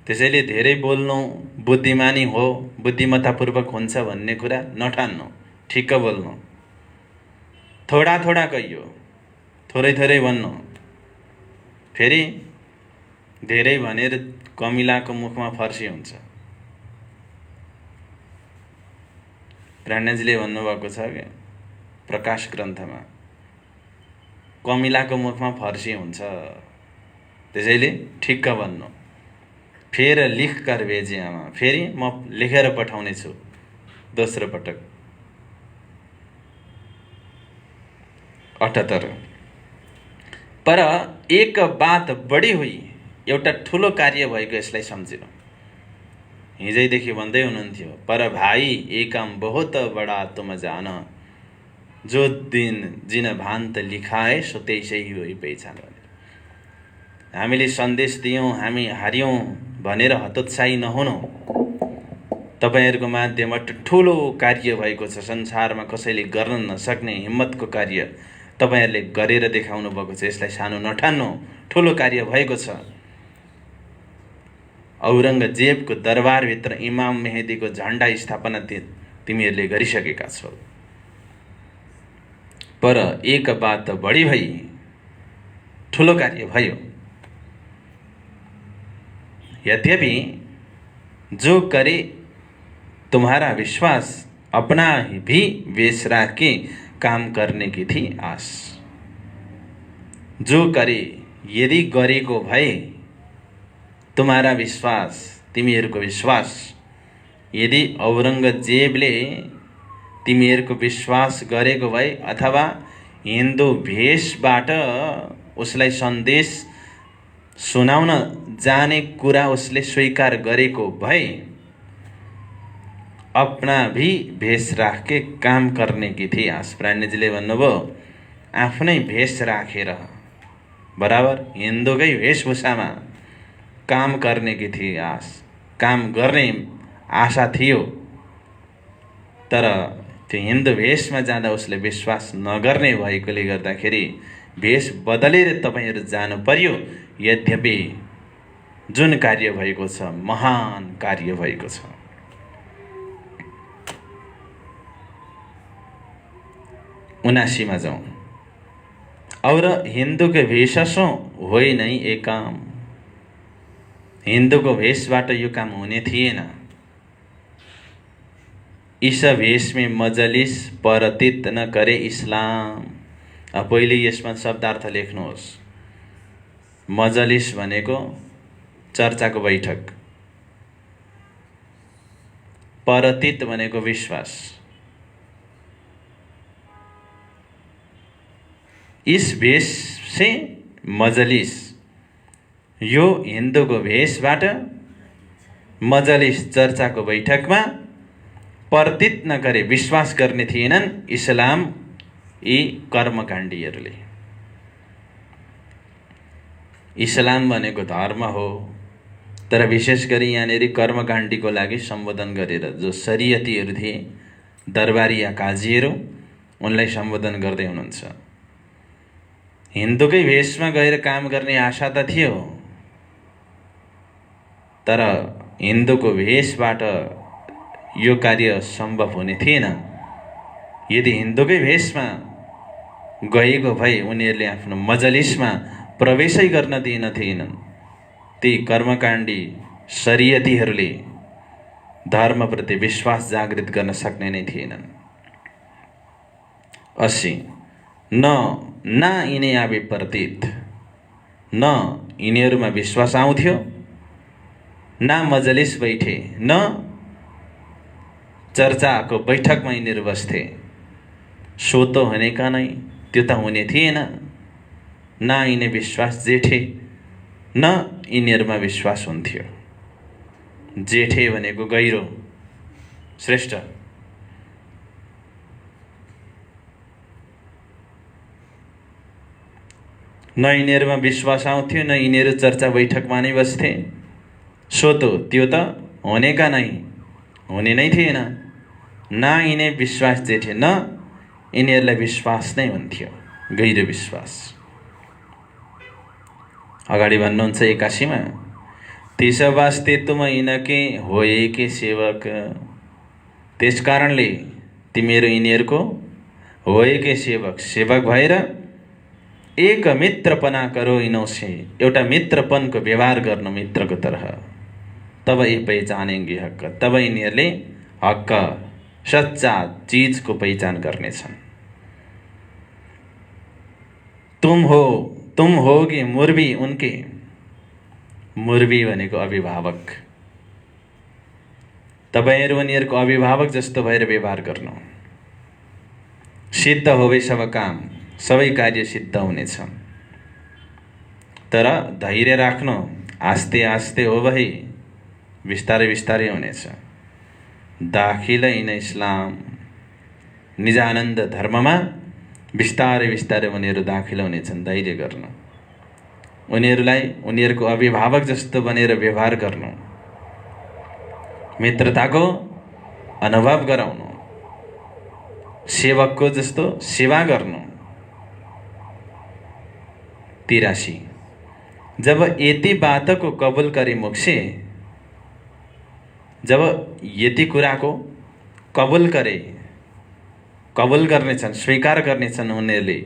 त्यसैले धेरै बोल्नु बुद्धिमानी हो, बुद्धिमत्तापूर्वक हुन्छ भन्ने कुरा नठान्नु, ठिक्क बोल्नु। थोडा थोडा कहियो, थोरै थोरै भन्नु। फेरि धेरै भनेर कमिलाको मुखमा फर्सी हुन्छ। प्राणेजीले भन्नुभएको छ कि प्रकाश ग्रन्थमा, कमिलाको मुखमा फर्सी हुन्छ, त्यसैले ठिक्क भन्नु। फेर लिख कर भेजे आमा, फेरि म लेखेर पठाउने छु दोस्रो पटक। 78 पर एक बात बढी हुई, एउटा ठुलो कार्य भएको यसलाई सम्झिनु। हिजैदेखि भन्दै हुनुहुन्थ्यो, पर भाइ एक काम बहुत बडा तुम जान, जो दिन जिन भान्त लिखाए सो त्यसै हुई पहिचान। हामीले सन्देश दियौँ, हामी हार्यौँ भनेर हतोत्साही नहुनु। तपाईहरूको माध्यमबाट ठुलो कार्य भएको छ, संसारमा कसैले गर्न नसक्ने हिम्मतको कार्य तपाईहरूले गरेर देखाउनु भएको छ। यसलाई सानो नठान्नु, ठुलो कार्य भएको छ। औरङ्गजेबको दरबारभित्र इमाम मेहदीको झन्डा स्थापना तिमीहरूले गरिसकेका छौ। पर एक बात बढी भई, ठुलो कार्य भयो। यद्यपि जो करे तुम्हारा विश्वास, अपना ही भी वेश राख के काम करने की थी आस। जो करे, यदि गरेको भए, तुम्हारा विश्वास, तिमीहरूको विश्वास, यदि औरङ्गजेबले तिमीहरूको विश्वास गरेको भए अथवा हिन्दू भेषबाट उसलाई सन्देश सुनाउन जाने कुरा उसले स्वीकार गरेको भए, अपना भी भेष राख के काम करने की थी आस। प्राणीजीले भन्नुभयो, आफ्नै भेष राखेर बराबर हिन्दूकै वेशभूषामा काम गर्ने की थी आस, काम गर्ने आशा थियो। तर त्यो हिन्दू भेषमा जाँदा उसले विश्वास नगर्ने भएकोले गर्दाखेरि भेष बदलेर तपाईहरू जानु पर्यो। यद्यपि जुन कार्य भएको छ, महान कार्य भएको छ। उनासीमा जाउँ। और हिन्दूको भेषसो होइ नै ए काम, हिन्दूको भेषबाट यो काम हुने थिएन। इस भेष में मजलिस परतित न करे इस्लाम। पहिले यसमा शब्दार्थ लेख्नुहोस्। मजलिस भनेको चर्चाको बैठक, परतित भनेको विश्वास। इस भेष से मजलिस, यो हिन्दूको भेषबाट मजलिस चर्चाको बैठकमा परतित नगरे, विश्वास गर्ने थिएनन् इस्लाम यी कर्मकाण्डीहरूले। इस्लाम भनेको धर्म हो, तर विशेष गरी यहाँनिर कर्मकाण्डीको लागि सम्बोधन गरेर जो शरीयतीहरू थिए, दरबारिया काजीहरू, उनलाई सम्बोधन गर्दै हुनुहुन्छ। हिन्दूकै भेषमा गएर काम गर्ने आशा त थियो, तर हिन्दूको भेषबाट यो कार्य सम्भव हुने थिएन। यदि हिन्दूकै भेषमा गएको भए उनीहरूले आफ्नो मजलिसमा प्रवेशै गर्न दिएन थिएनन्। ती कर्मकाण्डी शरीयतीहरूले धर्मप्रति विश्वास जागृत गर्न सक्ने नै थिएनन्। 80 न यिनै आवे प्रतीत, न यिनीहरूमा विश्वास आउँथ्यो, न मजलिस बैठे, न चर्चाको बैठकमा यिनीहरू बस्थे। सो त भनेका नै त्यो त हुने थिएन। न यिनी विश्वास जेठे, न यिनीहरूमा विश्वास हुन्थ्यो। जेठे भनेको गहिरो, श्रेष्ठ। न यिनीहरूमा विश्वास आउँथ्यो, न यिनीहरू चर्चा बैठकमा नै बस्थे। सो त्यो त हुनेका नै हुने नै थिएन। न यिनी विश्वास जेठे, न यिनीहरूलाई विश्वास नै हुन्थ्यो, गहिरो विश्वास। अगाडि भन्नुहुन्छ 81 तिस वास्ते तुम यिनके होए के सेवक, त्यस कारणले तिमीहरू यिनीहरूको होए के सेवक, सेवक भएर एक मित्रपना करो यिनौसे, एउटा मित्रपनको व्यवहार गर्नु मित्रको तरह। तब ये पहिचानेंगे हक, तब यिनीहरूले हक सच्चा चीजको पहिचान गर्नेछन्। तुम होगे मुर्बी उनके, मुर्बी भनेको अभिभावक। तपाईहरू उनीहरूको अभिभावक जस्तो भएर व्यवहार गर्नु। सिद्ध होवे सब काम, सबै कार्य सिद्ध हुनेछ। तर धैर्य राख्नु, आस्ते आस्ते हो भई बिस्तारै बिस्तारै हुनेछ। दाखिल इन इस्लाम, निजानन्द धर्ममा बिस्तारै बिस्तारै उनीहरू दाखिल हुनेछन्। धैर्य गर्नु, उनीहरूलाई उनीहरूको अभिभावक जस्तो बनेर व्यवहार गर्नु, मित्रताको अनुभव गराउनु, सेवकको जस्तो सेवा गर्नु। 83 जब यति बातको कबुल गरे मुखसे, जब यति कुराको कबुल गरे, कबुल गर्नेछन्, स्वीकार गर्नेछन् उनीहरूले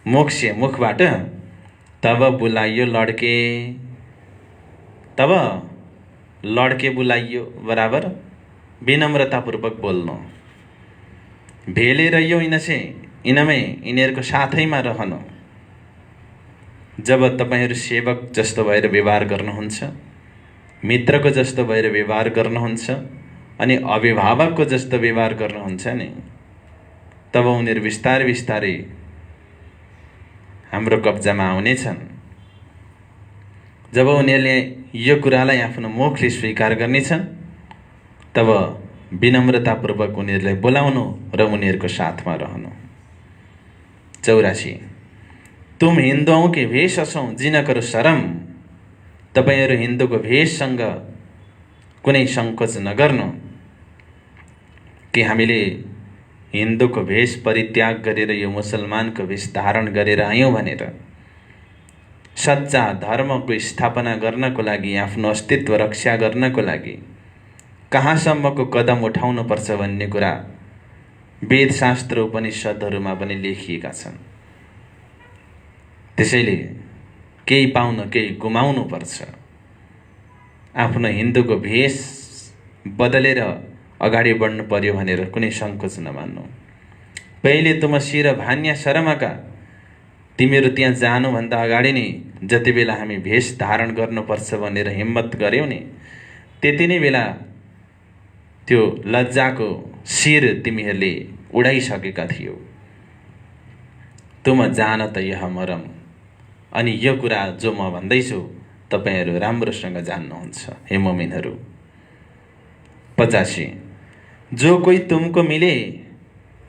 मुखसे, मुखबाट, तब बुलाइयो लड्के, तब लड्के बुलाइयो बराबर विनम्रतापूर्वक बोल्नु। भेले रहियो यिनसे, यिनमै यिनीहरूको साथैमा रहनु। जब तपाईहरू सेवक जस्तो भएर व्यवहार गर्नुहुन्छ, मित्रको जस्तो भएर व्यवहार गर्नुहुन्छ अनि अभिभावकको जस्तो व्यवहार गर्नुहुन्छ नि, तब उनीहरू बिस्तारै बिस्तारै हाम्रो कब्जामा आउनेछन्। जब उनीहरूले यो कुरालाई आफ्नो मुखले स्वीकार गर्नेछन्, तब विनम्रतापूर्वक उनीहरूलाई बोलाउनु र उनीहरूको साथमा रहनु। 84 तुम हिन्दुओं के भेष असौं जिन करो शरम, तपाईहरू हिन्दूको भेषसँग कुनै सङ्कोच नगर्नु। कि हामीले हिन्दूको भेष परित्याग गरेर यो मुसलमानको भेष धारण गरेर आयौँ भनेर सच्चा धर्मको स्थापना गर्नको लागि, आफ्नो अस्तित्व रक्षा गर्नको लागि कहाँसम्मको कदम उठाउनुपर्छ भन्ने कुरा वेदशास्त्र उपनिषदहरूमा पनि लेखिएका छन्। त्यसैले केही पाउन केही गुमाउनु पर्छ। आफ्नो हिन्दूको भेष बदलेर अगाडि बढ्नु पर्यो भनेर कुनै सङ्कोच नमान्नु। पहिले तुम शिर भान्या शरमका, तिमीहरू त्यहाँ जानुभन्दा अगाडि नै जति बेला हामी भेष धारण गर्नुपर्छ भनेर हिम्मत गर्यौ नि, त्यति नै बेला त्यो लज्जाको शिर तिमीहरूले उडाइसकेका थियौ। तुम जान त यह मरम, अनि यो कुरा जो म भन्दैछु तपाईहरू राम्रोसँग जान्नुहुन्छ हे मोमिनहरू। 85 जो कोही तुमको मिले,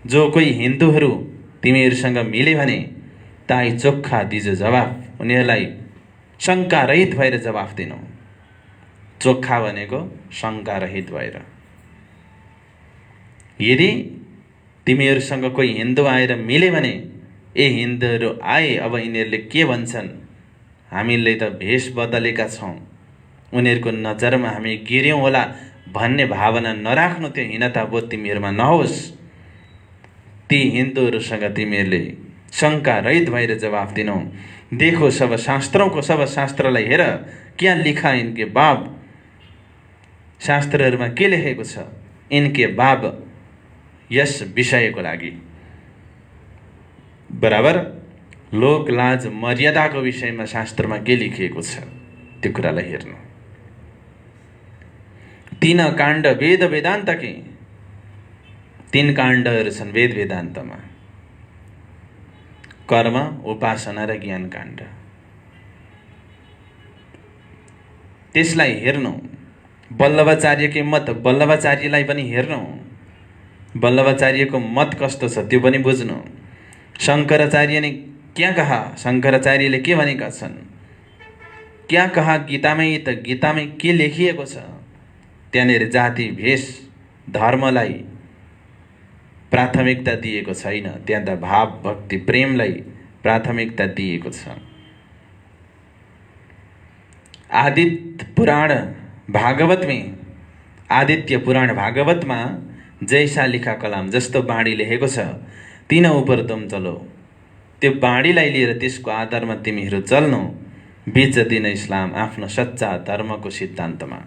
जो कोही हिन्दूहरू तिमीहरूसँग मिले भने ताई चोखा दिजो जवाफ, उनीहरूलाई शङ्का रहित भएर जवाफ दिनु। चोखा भनेको शङ्का रहित भएर। यदि तिमीहरूसँग कोही हिन्दू आएर मिले भने, ए हिन्दूहरू आए, अब यिनीहरूले के भन्छन्, हामीले त भेष बदलेका छौँ, उनीहरूको नजरमा हामी गिर्यौँ होला भन्ने भावना नराख्नु, त्यो हीनताबोध तिमीहरूमा नहोस्। ती हिन्दूहरूसँग तिमीहरूले शङ्का रहित भएर जवाफ दिनौ। देखो सब शास्त्रों को, सब शास्त्रलाई हेर, क्या लिखा इनके बाब। शास्त्रहरूमा के लेखेको छ इनके बाब यस विषयको लागि। बराबर लोकलाज मर्यादाको विषयमा शास्त्रमा के लेखिएको छ त्यो कुरालाई हेर्नु। 3 काण्ड वेद वेदान्तकै 3 काण्डहरू छन् वेद वेदान्तमा, कर्म, उपासना र ज्ञान काण्ड। त्यसलाई हेर्नु। वल्लभाचार्यकै मत, वल्लभाचार्यलाई पनि हेर्नु, वल्लभाचार्यको मत कस्तो छ त्यो पनि बुझ्नु। शङ्कराचार्यले क्या कहा, शङ्कराचार्यले के भनेका छन्, क्या कहा गीतामै, त गीतामै के लेखिएको छ। त्यहाँनिर जाति भेष धर्मलाई प्राथमिकता दिएको छैन, त्यहाँ त भाव भक्ति प्रेमलाई प्राथमिकता दिएको छ। आदित्य पुराण भागवतमै, आदित्य पुराण भागवतमा जैसा लिखा कलाम, जस्तो बाणी लेखेको छ तीन उपर तुम चलो, त्यो बाणीलाई लिएर त्यसको आधारमा तिमीहरू चल्नु। बीच दिन इस्लाम आफ्नो सच्चा धर्मको सिद्धान्तमा।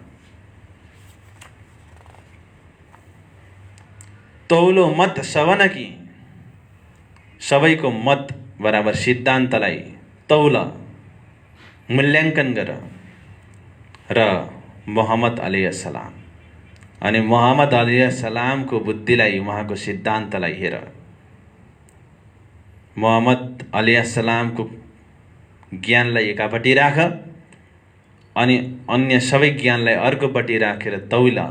तौलो मत सवन कि, सबैको मत बराबर सिद्धान्तलाई तौल, मूल्याङ्कन गर। र मोहम्मद अलैहिस्सलाम, अनि मोहम्मद अलैहिस्सलामको बुद्धिलाई, उहाँको सिद्धान्तलाई हेर। मोहम्मद अलैहिस्सलामको ज्ञानलाई एकापट्टि राख, अनि अन्य सबै ज्ञानलाई अर्कोपट्टि राखेर तौला।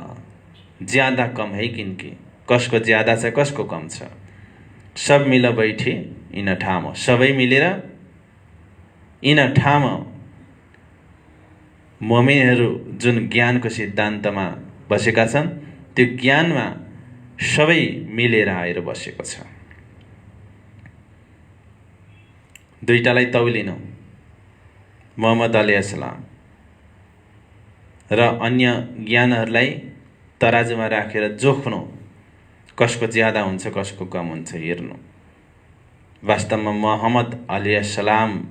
ज्यादा कम है किनकि, कसको ज्यादा छ कसको कम छ। सब मिल बैठे इन ठाम, सबै मिलेर इन ठाम मोमिनहरू जुन ज्ञानको सिद्धान्तमा बसेका छन् त्यो ज्ञानमा सबै मिलेर आएर बसेको छ। दुईटालाई तौलिनु, मोहम्मद अलैहिस्सलाम र अन्य ज्ञानहरूलाई तराजुमा राखेर जोख्नु, कसको ज्यादा हुन्छ कसको कम हुन्छ हेर्नु। वास्तवमा मोहम्मद अलैहिस्सलामले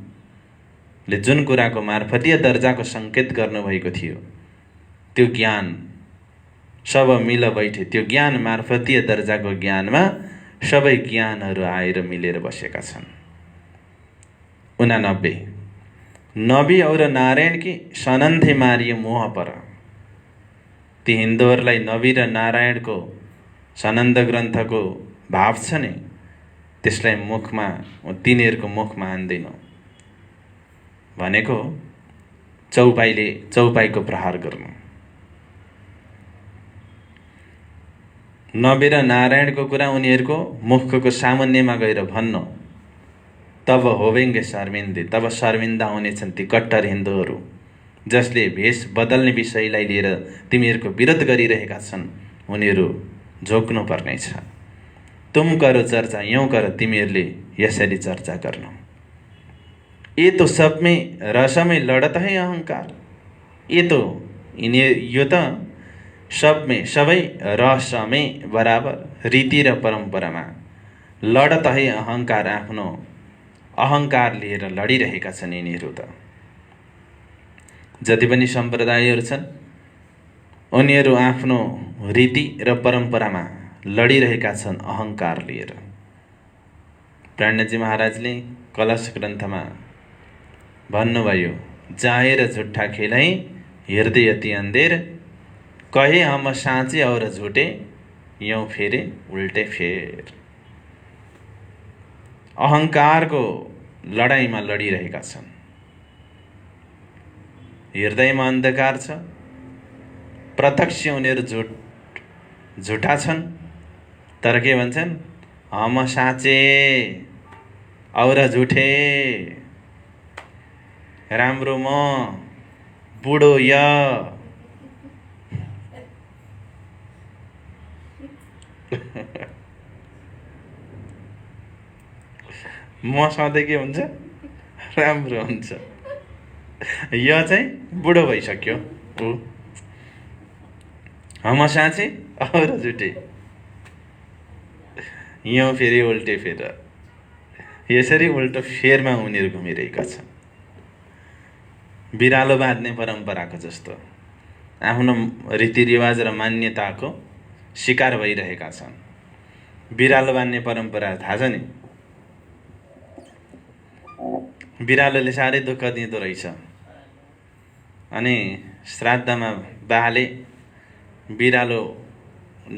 जुन कुराको मार्फतीय दर्जाको सङ्केत गर्नुभएको थियो त्यो ज्ञान सब मिल बैठे, त्यो ज्ञान मार्फतीय दर्जाको ज्ञानमा सबै ज्ञानहरू आएर मिलेर बसेका छन्। 89 नबी और नारायण की सनन्थे मारियो मोह पर। ती हिन्दूहरूलाई नबी र नारायणको सनन्द ग्रन्थको भाव छ नि, त्यसलाई मुखमा, तिनीहरूको मुखमा हान्दैनौ भनेको चौपाईको प्रहार गर्नु। नबी र नारायणको कुरा उनीहरूको मुखको सामुन्नेमा गएर भन्नु, तब होवेंगे शर्मिन्दे, तब शर्मिन्दा हुनेछन् ती कट्टर हिन्दूहरू जसले भेष बदल्ने विषयलाई लिएर तिमीहरूको विरोध गरिरहेका छन्। उनीहरू झोक्नु पर्नेछ। तुम करो चर्चा, यूँ कर, तिमीहरूले यसरी चर्चा गर्नु। ये तो सब में रसमै लडत है अहंकार। ये तो यो त सब में, सबै रसमै बराबर रीति र परम्परामा लडत है अहंकार, आफ्नो अहंकार लिएर लडिरहेका छन् यिनीहरू। त जति पनि सम्प्रदायहरू छन् उनीहरू आफ्नो रीति र परम्परामा लडिरहेका छन् अहंकार लिएर। प्राणजी महाराजले कलश ग्रन्थमा भन्नुभयो, जाहेर झुट्ठा खेलै हृदय अति अन्धेर, कहे हम साँचे और झुटे, यूँ फेरे उल्टे फेर। अहंकारको लडाईँमा लडिरहेका छन्। हृदयमा अन्धकार छ, प्रत्यक्ष उनीहरू झुटा छन्, तर के भन्छन्, हम साँचे और झुठे, राम्रो म बुढो य। म सधैँ के हुन्छ, राम्रो हुन्छ, यो चाहिँ बुढो भइसक्यो हो। हम साँचे और जुटे, यहाँ फेरि उल्टे फेर, यसरी उल्टो फेरमा उनीहरू घुमिरहेका छन्। बिरालो बाँध्ने परम्पराको जस्तो आफ्नो रीतिरिवाज र मान्यताको शिकार भइरहेका छन्। बिरालो बाँध्ने परम्परा थाहा छ नि, बिरालोले साह्रै दुःख दिँदो रहेछ। अनि श्राद्धमा बाले बिरालो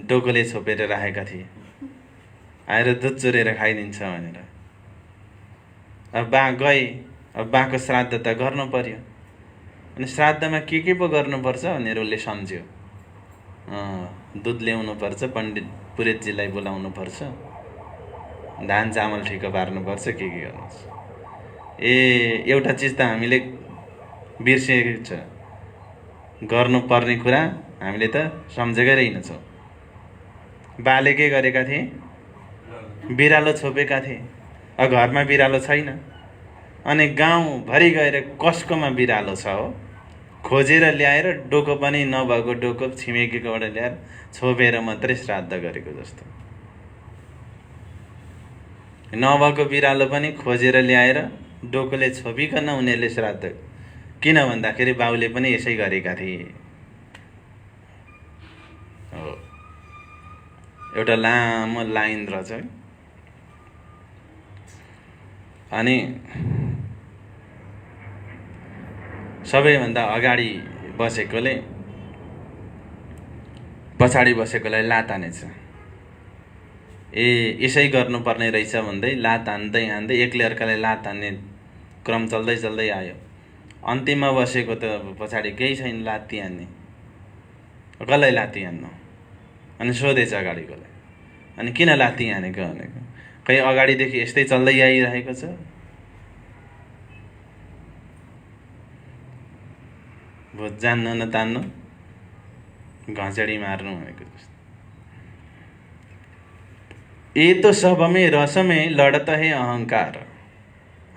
डोकोले छोपेर राखेका थिए, आएर दुध चोरेर खाइदिन्छ भनेर। अब बा गए, अब बाको श्राद्ध त गर्नु पर्यो। अनि श्राद्धमा के पो गर्नुपर्छ भनेर उसले सम्झ्यो। दुध ल्याउनु पर्छ, पण्डित पुरोहितजीलाई बोलाउनु पर्छ, धान चामल ठिक पार्नुपर्छ, के गर्नुपर्छ। एउटा चिज त हामीले बिर्सेको छ, गर्नुपर्ने कुरा हामीले त सम्झेकै रहेनछौँ। बाले के गरेका थिए, बिरालो छोपेका थिए। अब घरमा बिरालो छैन, अनि गाउँभरि गएर कसकोमा बिरालो छ हो खोजेर ल्याएर, डोको पनि नभएको डोको छिमेकीकोबाट ल्याएर छोपेर मात्रै श्राद्ध गरेको जस्तो। नभएको बिरालो पनि खोजेर ल्याएर डोकोले छोपिकन उनीहरूले श्राद्ध, किन भन्दाखेरि बाउले पनि यसै गरेका थिए। हो, एउटा लामो लाइन रहेछ। अनि सबैभन्दा अगाडि बसेकोले पछाडि बसेकोलाई लात हानेछ। यसै गर्नुपर्ने रहेछ भन्दै लात हान्दै हान्दै एकले अर्कालाई लात हान्ने क्रम चल्दै चल्दै आयो। अन्तिममा बसेको त पछाडि केही छैन लात्ती हान्ने, कसलाई लात्ती हान्नु? अनि सोधेछ अगाडिकोलाई, अनि किन लात्ती हानेको भनेको, खै अगाडिदेखि यस्तै चल्दै आइरहेको छ, भोज जान्न नतान्नु, घचडी मार्नु भनेको जस्तो। ये तो सब में रस में लड़ता है अहंकार,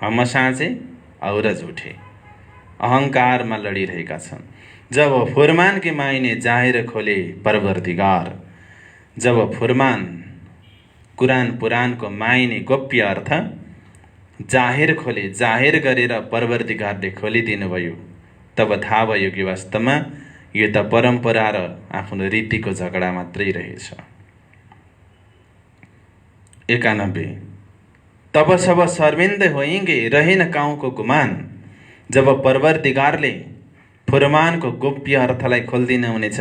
हम साँचे और झूठे, अहंकारमा लडिरहेका छन्। जब फुरमान के मायने जाहिर खोले परवरदिगार, जब फुरमान कुरान पुरानको मायने गोप्य अर्थ जाहिर खोले, जाहिर गरेर परवरदिगारले खोलिदिनु भयो, तब थाहा भयो कि वास्तवमा यो त परम्परा र आफ्नो रीतिको झगडा मात्रै रहेछ। 91। तब सब शर्मिंदे होइंगे रहे न काउँ को गुमान, जब परवरदिगारले फुरमानको गोप्य अर्थलाई खोल्दिन हुनेछ,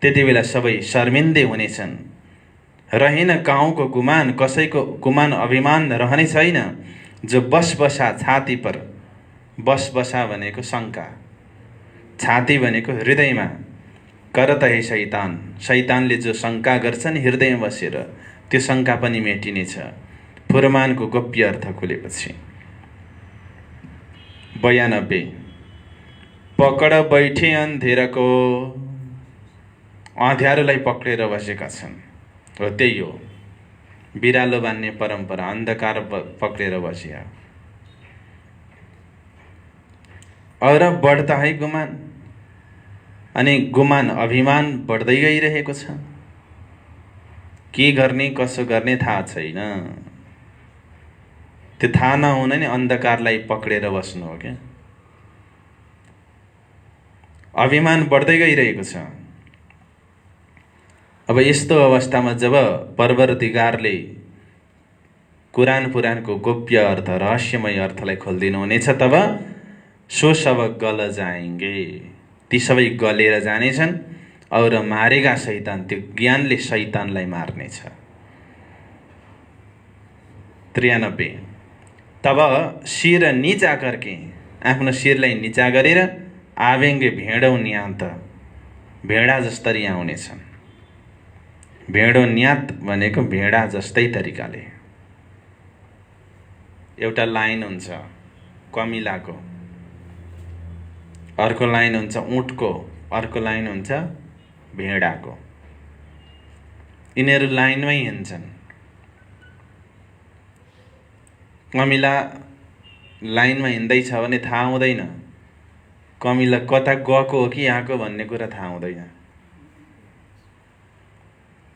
त्यति बेला सबै शर्मिंदे हुनेछन्। रहेन काउँको गुमान, कसैको गुमान अभिमान रहने छैन। जो बस बसा छाती पर, बस बसा भनेको शङ्का, छाती भनेको हृदयमा, करत है शैतान, शैतानले जो शङ्का गर्छन् हृदयमा बसेर, त्यो शङ्का पनि मेटिनेछ फुरमानको गोप्य अर्थ खुलेपछि। 92। पकड बैठे अन्धेरको, अँध्यारोलाई पक्रेर बसेका छन्। हो, त्यही हो बिरालो बान्ने परम्परा, अन्धकार पक्रेर बसिया। और बढ्ता है गुमान, अनि गुमान अभिमान बढ्दै गइरहेको छ। के गर्ने कसो गर्ने थाहा छैन, त्यो थाहा नहुन नि अन्धकारलाई पक्रेर बस्नु हो क्या। अभिमान बढ्दै गइरहेको छ। अब यस्तो अवस्थामा जब परवरदिगारले कुरान पुरानको गोप्य अर्थ, रहस्यमय अर्थलाई खोलिदिनु हुनेछ, तब सो सब गल जाएंगे, ती सबै गलेर जानेछन्। और मारेगा शैतान, त्यो ज्ञानले शैतानलाई मार्नेछ। 93। तब शिर नीचा करके, आफ्नो शिरलाई नीचा गरेर आवेंगे भेडौ न्यात, भेडा जस्तरी आउनेछन्। भेडो न्यात भनेको भेडा जस्तै तरिकाले। एउटा लाइन हुन्छ कमिलाको, अर्को लाइन हुन्छ ऊँटको, अर्को लाइन हुन्छ भेडाको। यिनीहरू लाइनमै हिँड्छन्। कमिला लाइनमा हिँड्दैछ भने थाहा हुँदैन, कमिला कता गएको हो कि आएको भन्ने कुरा थाहा हुँदैन।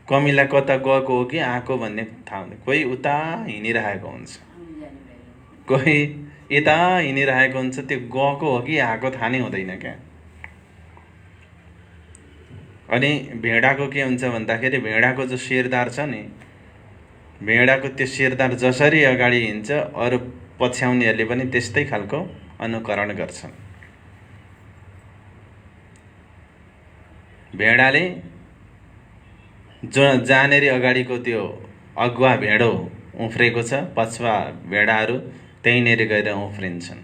कमिला कता गएको हो कि आएको भन्ने थाहा हुँदैन। कोही उता हिँडिरहेको हुन्छ, कोही यता हिँडिरहेको हुन्छ, त्यो गएको हो कि आएको थाहा नै हुँदैन क्या। अनि भेडाको के हुन्छ भन्दाखेरि भेडाको जो शिरदार छ नि, भेडाको त्यो शिरदार जसरी अगाडि हिँड्छ अरू पछ्याउनेहरूले पनि त्यस्तै खालको अनुकरण गर्छन्। भेडाले जो जहाँनेरि अगाडिको त्यो अगुवा भेडो उफ्रेको छ, पछुवा भेडाहरू त्यहीँनेरि गएर उफ्रिन्छन्।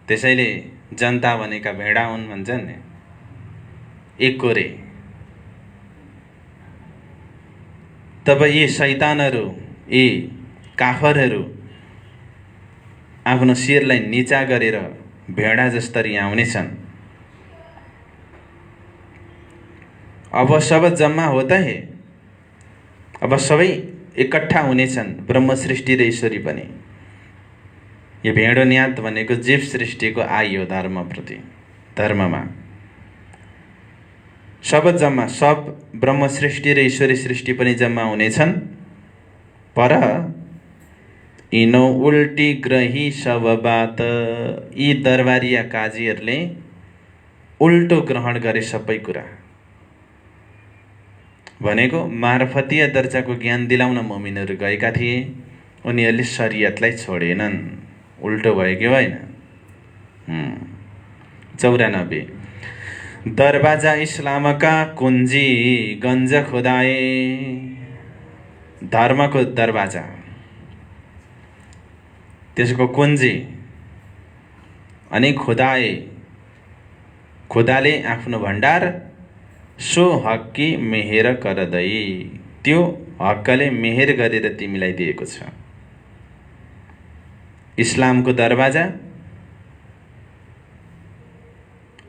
त्यसैले जनता भनेका भेडा हुन् भन्छन् नि, एकोरे। तब यी शैतानहरू, यी काफरहरू आफ्नो शिरलाई निचा गरेर भेडा जस्तरी आउनेछन्। अब सब जम्मा होता है, अब सबै इकट्ठा हुनेछन्, ब्रह्म सृष्टि र ईश्वरी पनि। यो भेडो न्यात भनेको जीव सृष्टिको आयो धर्मप्रति, धर्ममा सब जम्मा, सब ब्रह्म सृष्टि र ईश्वरी सृष्टि पनि जम्मा हुनेछन्। पर यिनो उल्टी ग्रही सब बात, यी दरबारिया काजीहरूले उल्टो ग्रहण गरे सबै कुरा। भनेको मार्फतीय दर्जाको ज्ञान दिलाउन मुमिनहरू गएका थिए, उनीहरूले शरीयतलाई छोडेनन्। उल्टो भयो कि होइन? 94 दरवाजा इस्लाम का कुंजी गंज खुदाए, धर्मको दरवाजा त्यसको कुञ्जी अनि खुदाए, खुदाले आफ्नो भण्डार, सो हक्की मेहेर करदै, त्यो हक्कले मेहेर गरेर तिमीलाई दिएको छ। इस्लामको दरवाजा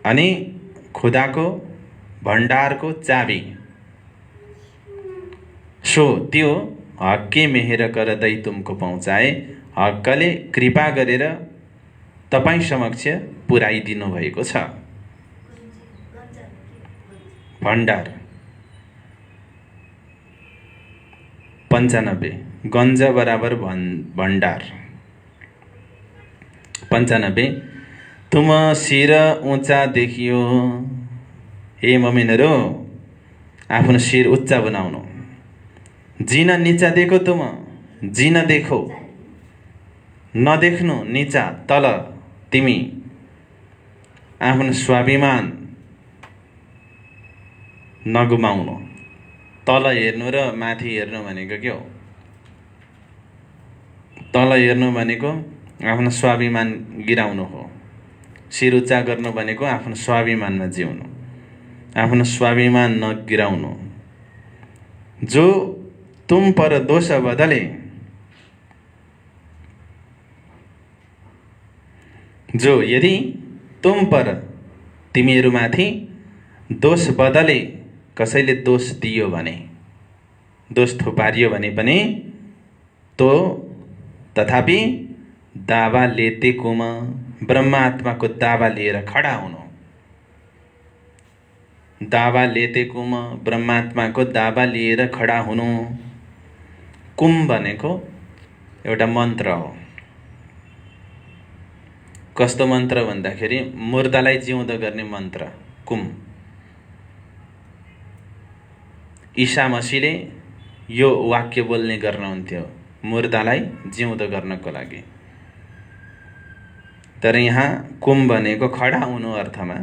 अनि खुदाको भण्डारको चाबी, सो त्यो हक्के मेहेर करदै तुमको पहुँचाए, हक्कले कृपा गरेर तपाईँ समक्ष पुर्याइदिनु भएको छ। भण्डार 95 गंज बराबर भण्डार। 95 तुम शिर ऊँचा देखियो, हे मुमिनहरू आफ्नो शिर उच्चा बनाउनु। जिन नीचा देखो, तुम जिन देखो, नदेख्नु नीचा तल, तिमी आफ्नो स्वाभिमान नगुमाउनु। तल हेर्नु र माथि हेर्नु भनेको के हो? तल हेर्नु भनेको आफ्नो स्वाभिमान गिराउनु हो। शिर उच्चा गर्नु भनेको आफ्नो स्वाभिमानमा जिउनु, आफ्नो स्वाभिमान नगिराउनु। जो तुम पर दोष बदले, जो यदि तुम पर तिमीहरूमाथि दोष बदले, कसैले दोष दियो भने, दोष थुपारियो भने पनि तो तथापि दावा लेते कुम, ब्रह्मात्माको दावा लिएर खडा हुनु। दावा लेते कुम, ब्रह्मात्माको दावा लिएर खडा हुनु। कुम भनेको एउटा मन्त्र हो। कस्तो मन्त्र भन्दाखेरि मुर्दालाई जिउँदो गर्ने मन्त्र कुम। ईसा मसीहले यो वाक्य बोल्ने गर्नुहुन्थ्यो मुर्दालाई जिउँदो गर्नको लागि। तर यहाँ कुम भनेको खडा हुनु अर्थमा।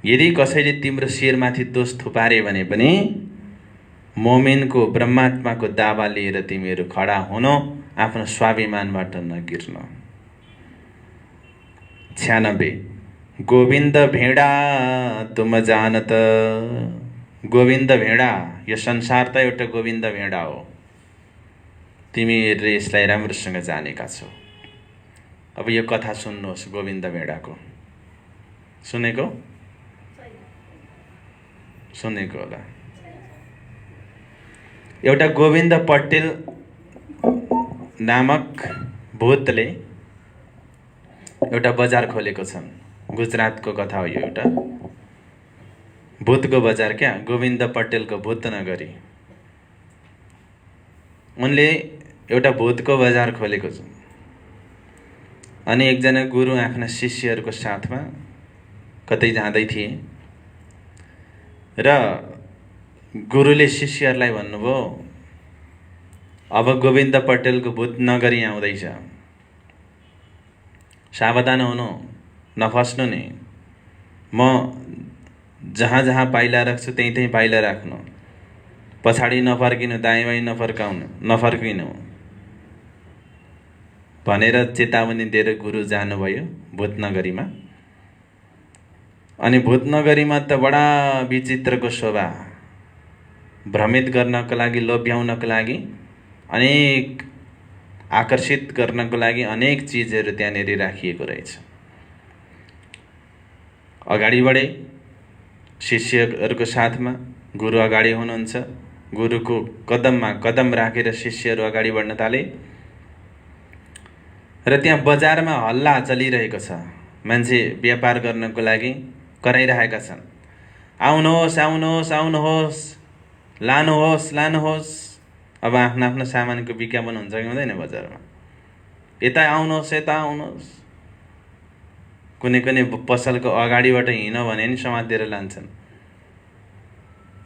यदि कसैले तिम्रो शिरमाथि दोष थुपारे भने पनि मोमिनको ब्रह्मात्माको दावा लिएर तिमीहरू खडा हुनु, आफ्नो स्वाभिमानबाट नगिर्नु। 96 गोविन्द भेडा तुम जानत, गोविन्द भेडा, यो संसार त एउटा गोविन्द भेडा हो, तिमीहरूले यसलाई राम्रोसँग जानेका छौ। अब यो कथा सुन्नुहोस् गोविन्द भेडाको। सुनेको होला। एउटा गोविन्द पटेल नामक भूतले एउटा बजार खोलेको छन्। गुजरातको कथा हो यो एउटा। भूतको बजार क्या, गोविन्द पटेलको भूत नगरी। उनले एउटा भूतको बजार खोलेको छ। अनि एकजना गुरु आफ्ना शिष्यहरूको साथमा कतै जाँदै थिए र गुरुले शिष्यहरूलाई भन्नुभयो, अब गोविन्द पटेलको भूत नगरी आउँदैछ, सावधान हुनु, नफस्नु नि। म जहाँ जहाँ पाइला राख्छु त्यहीँ त्यहीँ पाइला राख्नु, पछाडि नफर्किनु, दायाँ बायाँ नफर्किनु भनेर चेतावनी दिएर गुरु जानुभयो भूत नगरीमा। अनि भूत नगरीमा त बडा विचित्रको शोभा, भ्रमित गर्नको लागि, लोभ्याउनको लागि, अनेक आकर्षित गर्नको लागि अनेक चिजहरू त्यहाँनिर राखिएको रहेछ। अगाडि बढे शिष्यहरूको साथमा, गुरु अगाडि हुनुहुन्छ। गुरुको कदममा कदम राखेर शिष्यहरू अगाडि बढ्न थाले र त्यहाँ बजारमा हल्ला चलिरहेको छ। मान्छे व्यापार गर्नको लागि कराइरहेका छन्, आउनुहोस् आउनुहोस् आउनुहोस्, लानुहोस् लानुहोस्। अब आफ्नो आफ्नो सामानको विज्ञापन हुन्छ कि हुँदैन बजारमा, यता आउनुहोस् यता आउनुहोस्। कुनै कुनै पसलको अगाडिबाट हिँड भने नि समातेर लान्छन्।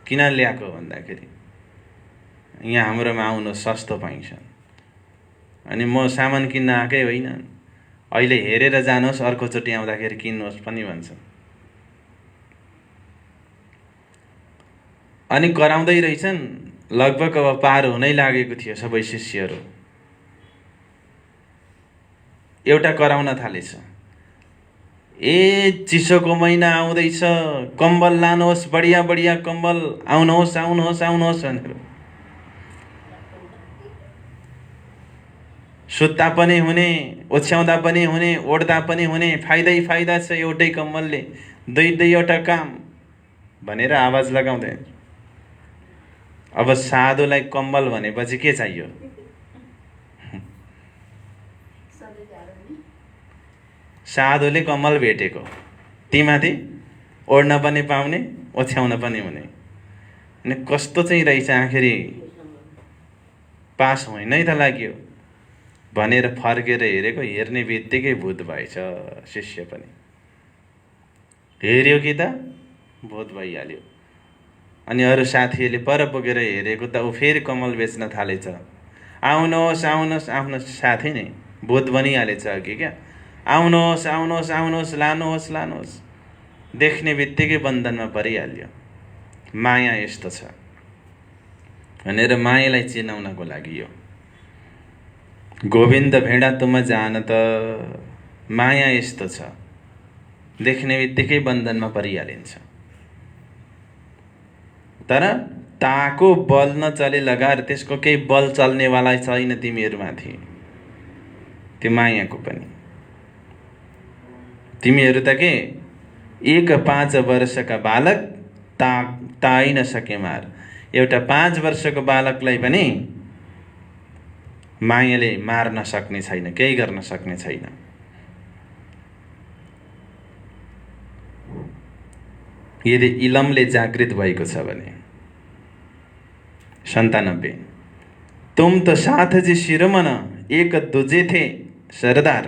किन ल्याएको भन्दाखेरि यहाँ हाम्रोमा आउनुहोस्, सस्तो पाइन्छ। अनि म सामान किन्न आएकै होइन, अहिले हेरेर जानुहोस्, अर्कोचोटि आउँदाखेरि किन्नुहोस् पनि भन्छन्। अनि कराउँदै रहेछन्। लगभग अब पार हुनै लागेको थियो सबै शिष्यहरू। एउटा कराउन थालेछ, ए चिसोको महिना आउँदैछ, कम्बल लानुहोस्, बढिया बढिया कम्बल, आउनुहोस् आउनुहोस् आउनुहोस् भनेर। सुत्ता पनि हुने, ओछ्याउँदा पनि हुने, ओढ्दा पनि हुने, फाइदै फाइदा छ एउटै कम्बलले, दुईवटा काम भनेर आवाज लगाउँदै। अब साधुलाई कम्बल भनेपछि के चाहियो? साधुले कम्बल भेटेको, तीमाथि ओढ्न पनि पाउने, ओछ्याउन पनि हुने। अनि कस्तो चाहिँ रहेछ, आखिरी पास हुनै त लाग्यो भनेर फर्केर हेरेको, हेर्ने बित्तिकै भूत भएछ। शिष्य पनि हेर्यो कि त भूत भइहाल्यो। अनि अरू साथीहरूले पर पुगेर हेरेको त ऊ फेरि कम्बल बेच्न थालेछ। आउनुहोस् आउनुहोस्, आफ्नो साथी नै भूत बनिहालेछ अघि क्या। आउनुहोस् आउनुहोस् आउनुहोस्, लानुहोस् लानुहोस्। देख्ने बित्तिकै बन्धनमा परिहाल्यो। माया यस्तो छ भनेर मायालाई चिनाउनको लागि यो गोविन्द भेडा तुम जान त, माया यस्तो छ, देख्ने बित्तिकै बन्धनमा परिहालिन्छ। तर ताको बल नचले लगाएर त्यसको केही बल चल्नेवाला छैन तिमीहरूमाथि, त्यो मायाको पनि। तिमीहरू त के 1-5 वर्षका बालक ताइ नसके मार। एउटा 5 वर्षको बालकलाई पनि मायाले मार्न सक्ने छैन, केही गर्न सक्ने छैन। यदि इलमले जागृत भएको छ भने। 97 तुम तो साथ जी शिरोमण, एक दूजे थे सरदार।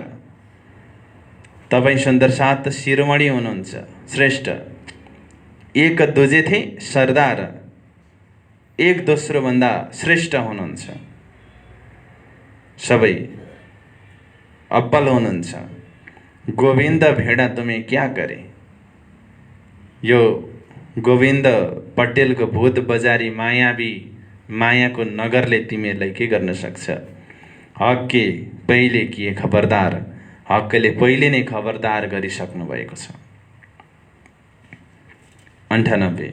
तपाईं सुन्दर साथ शिरोमणि हुनुहुन्छ, श्रेष्ठ। एक दूजे थे सरदार, एक दोस्रो भन्दा श्रेष्ठ हुनुहुन्छ, सबै अब्बल हुनुहुन्छ। गोविन्द भेडा तुम्हें क्या करे? यो गोविन्द पटेलको भूत बजारी मायावी मायाको नगरले तिमीहरूलाई के गर्न सक्छ? हकले पहिले किए खबरदार, हकले पहिले नै खबरदार गरिसक्नु भएको छ। 98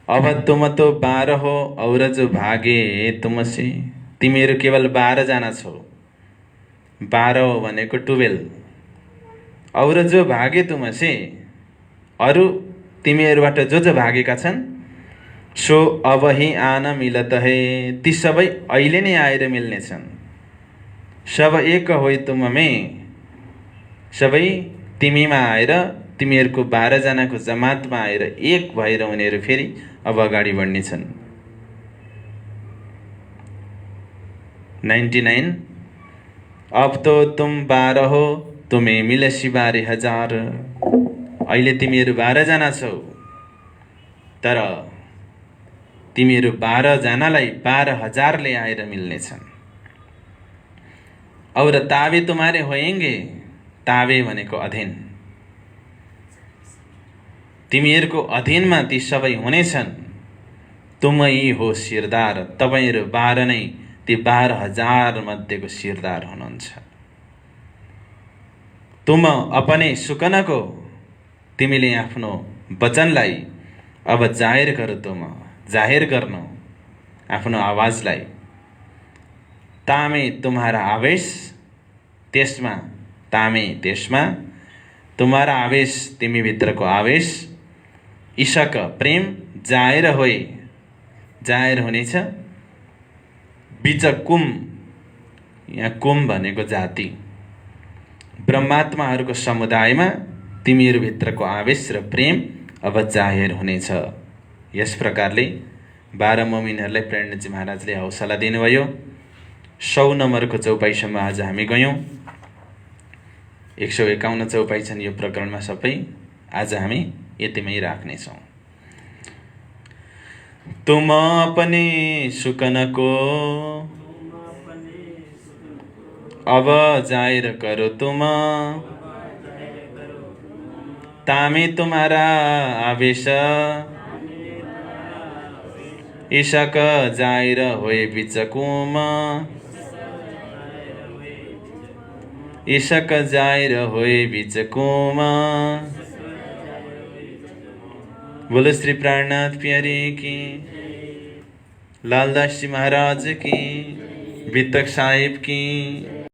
अब तुम तो 12 हो और जो भागे तुमसे। तिमीहरू केवल 12 जना छौ। 12 भनेको 12। और जो भागे तुमसे, अरू तिमीहरूबाट जो भागेका छन्, सो अब ही आन मिलत है, ती सबै अहिले नै आएर मिल्नेछन्। सब एक होइ तुम में, सबै तिमीमा आएर तिमीहरूको 12 जनाको जमातमा आएर एक भएर उनीहरू फेरि अब अगाडि बढ्नेछन्। 99 अब तो तुम 12 हो तुम्हें मिले सिवारे हजार। अहिले तिमीहरू 12 जना छौ, तर तिमीहरू 12 जनालाई 12,000ले आएर मिल्नेछन्। और तावे तुम्हारे होएंगे, तावे भनेको अधीन, तिमीहरूको अधीनमा ती सबै हुनेछन्। तुमै हो सिरदार, तपाईहरू 12 नै ती 12,000 मध्येको सिरदार हुनुहुन्छ। तुम अपने सुकनको, तिमीले आफ्नो वचनलाई अब जाहेर गर, तुम जाहेर गर्नु आफ्नो आवाजलाई। तामे तुम्हारा आवेश, त्यसमा तामे त्यसमा, तुम्हारा आवेश तिमी भित्रको आवेश, इशक प्रेम जाहेर होए, जाहेर हुनेछ। बीच कुम, यहाँ कुम भनेको जाति, ब्रह्मात्माहरूको समुदायमा तिमीहरूभित्रको आवेश र प्रेम अब जाहेर हुनेछ। यस प्रकारले 12 मुमिनहरूलाई प्रेरणजी महाराजले हौसला दिनुभयो। 100 नम्बरको चौपाईसम्म आज हामी गयौँ। 151 चौपाई छन् यो प्रकरणमा सबै। आज हामी यतिमै राख्नेछौँ। तुम अपने सुकनको अब जाहिर करो तुम, तामे तुम्हारा आवेश, इशक जाहिर होए बीच कुम, इशक जाहिर होए बीच कुम। बोलो श्री प्राणनाथ प्यारे की, लालदास जी महाराज की, वितक साहिब की।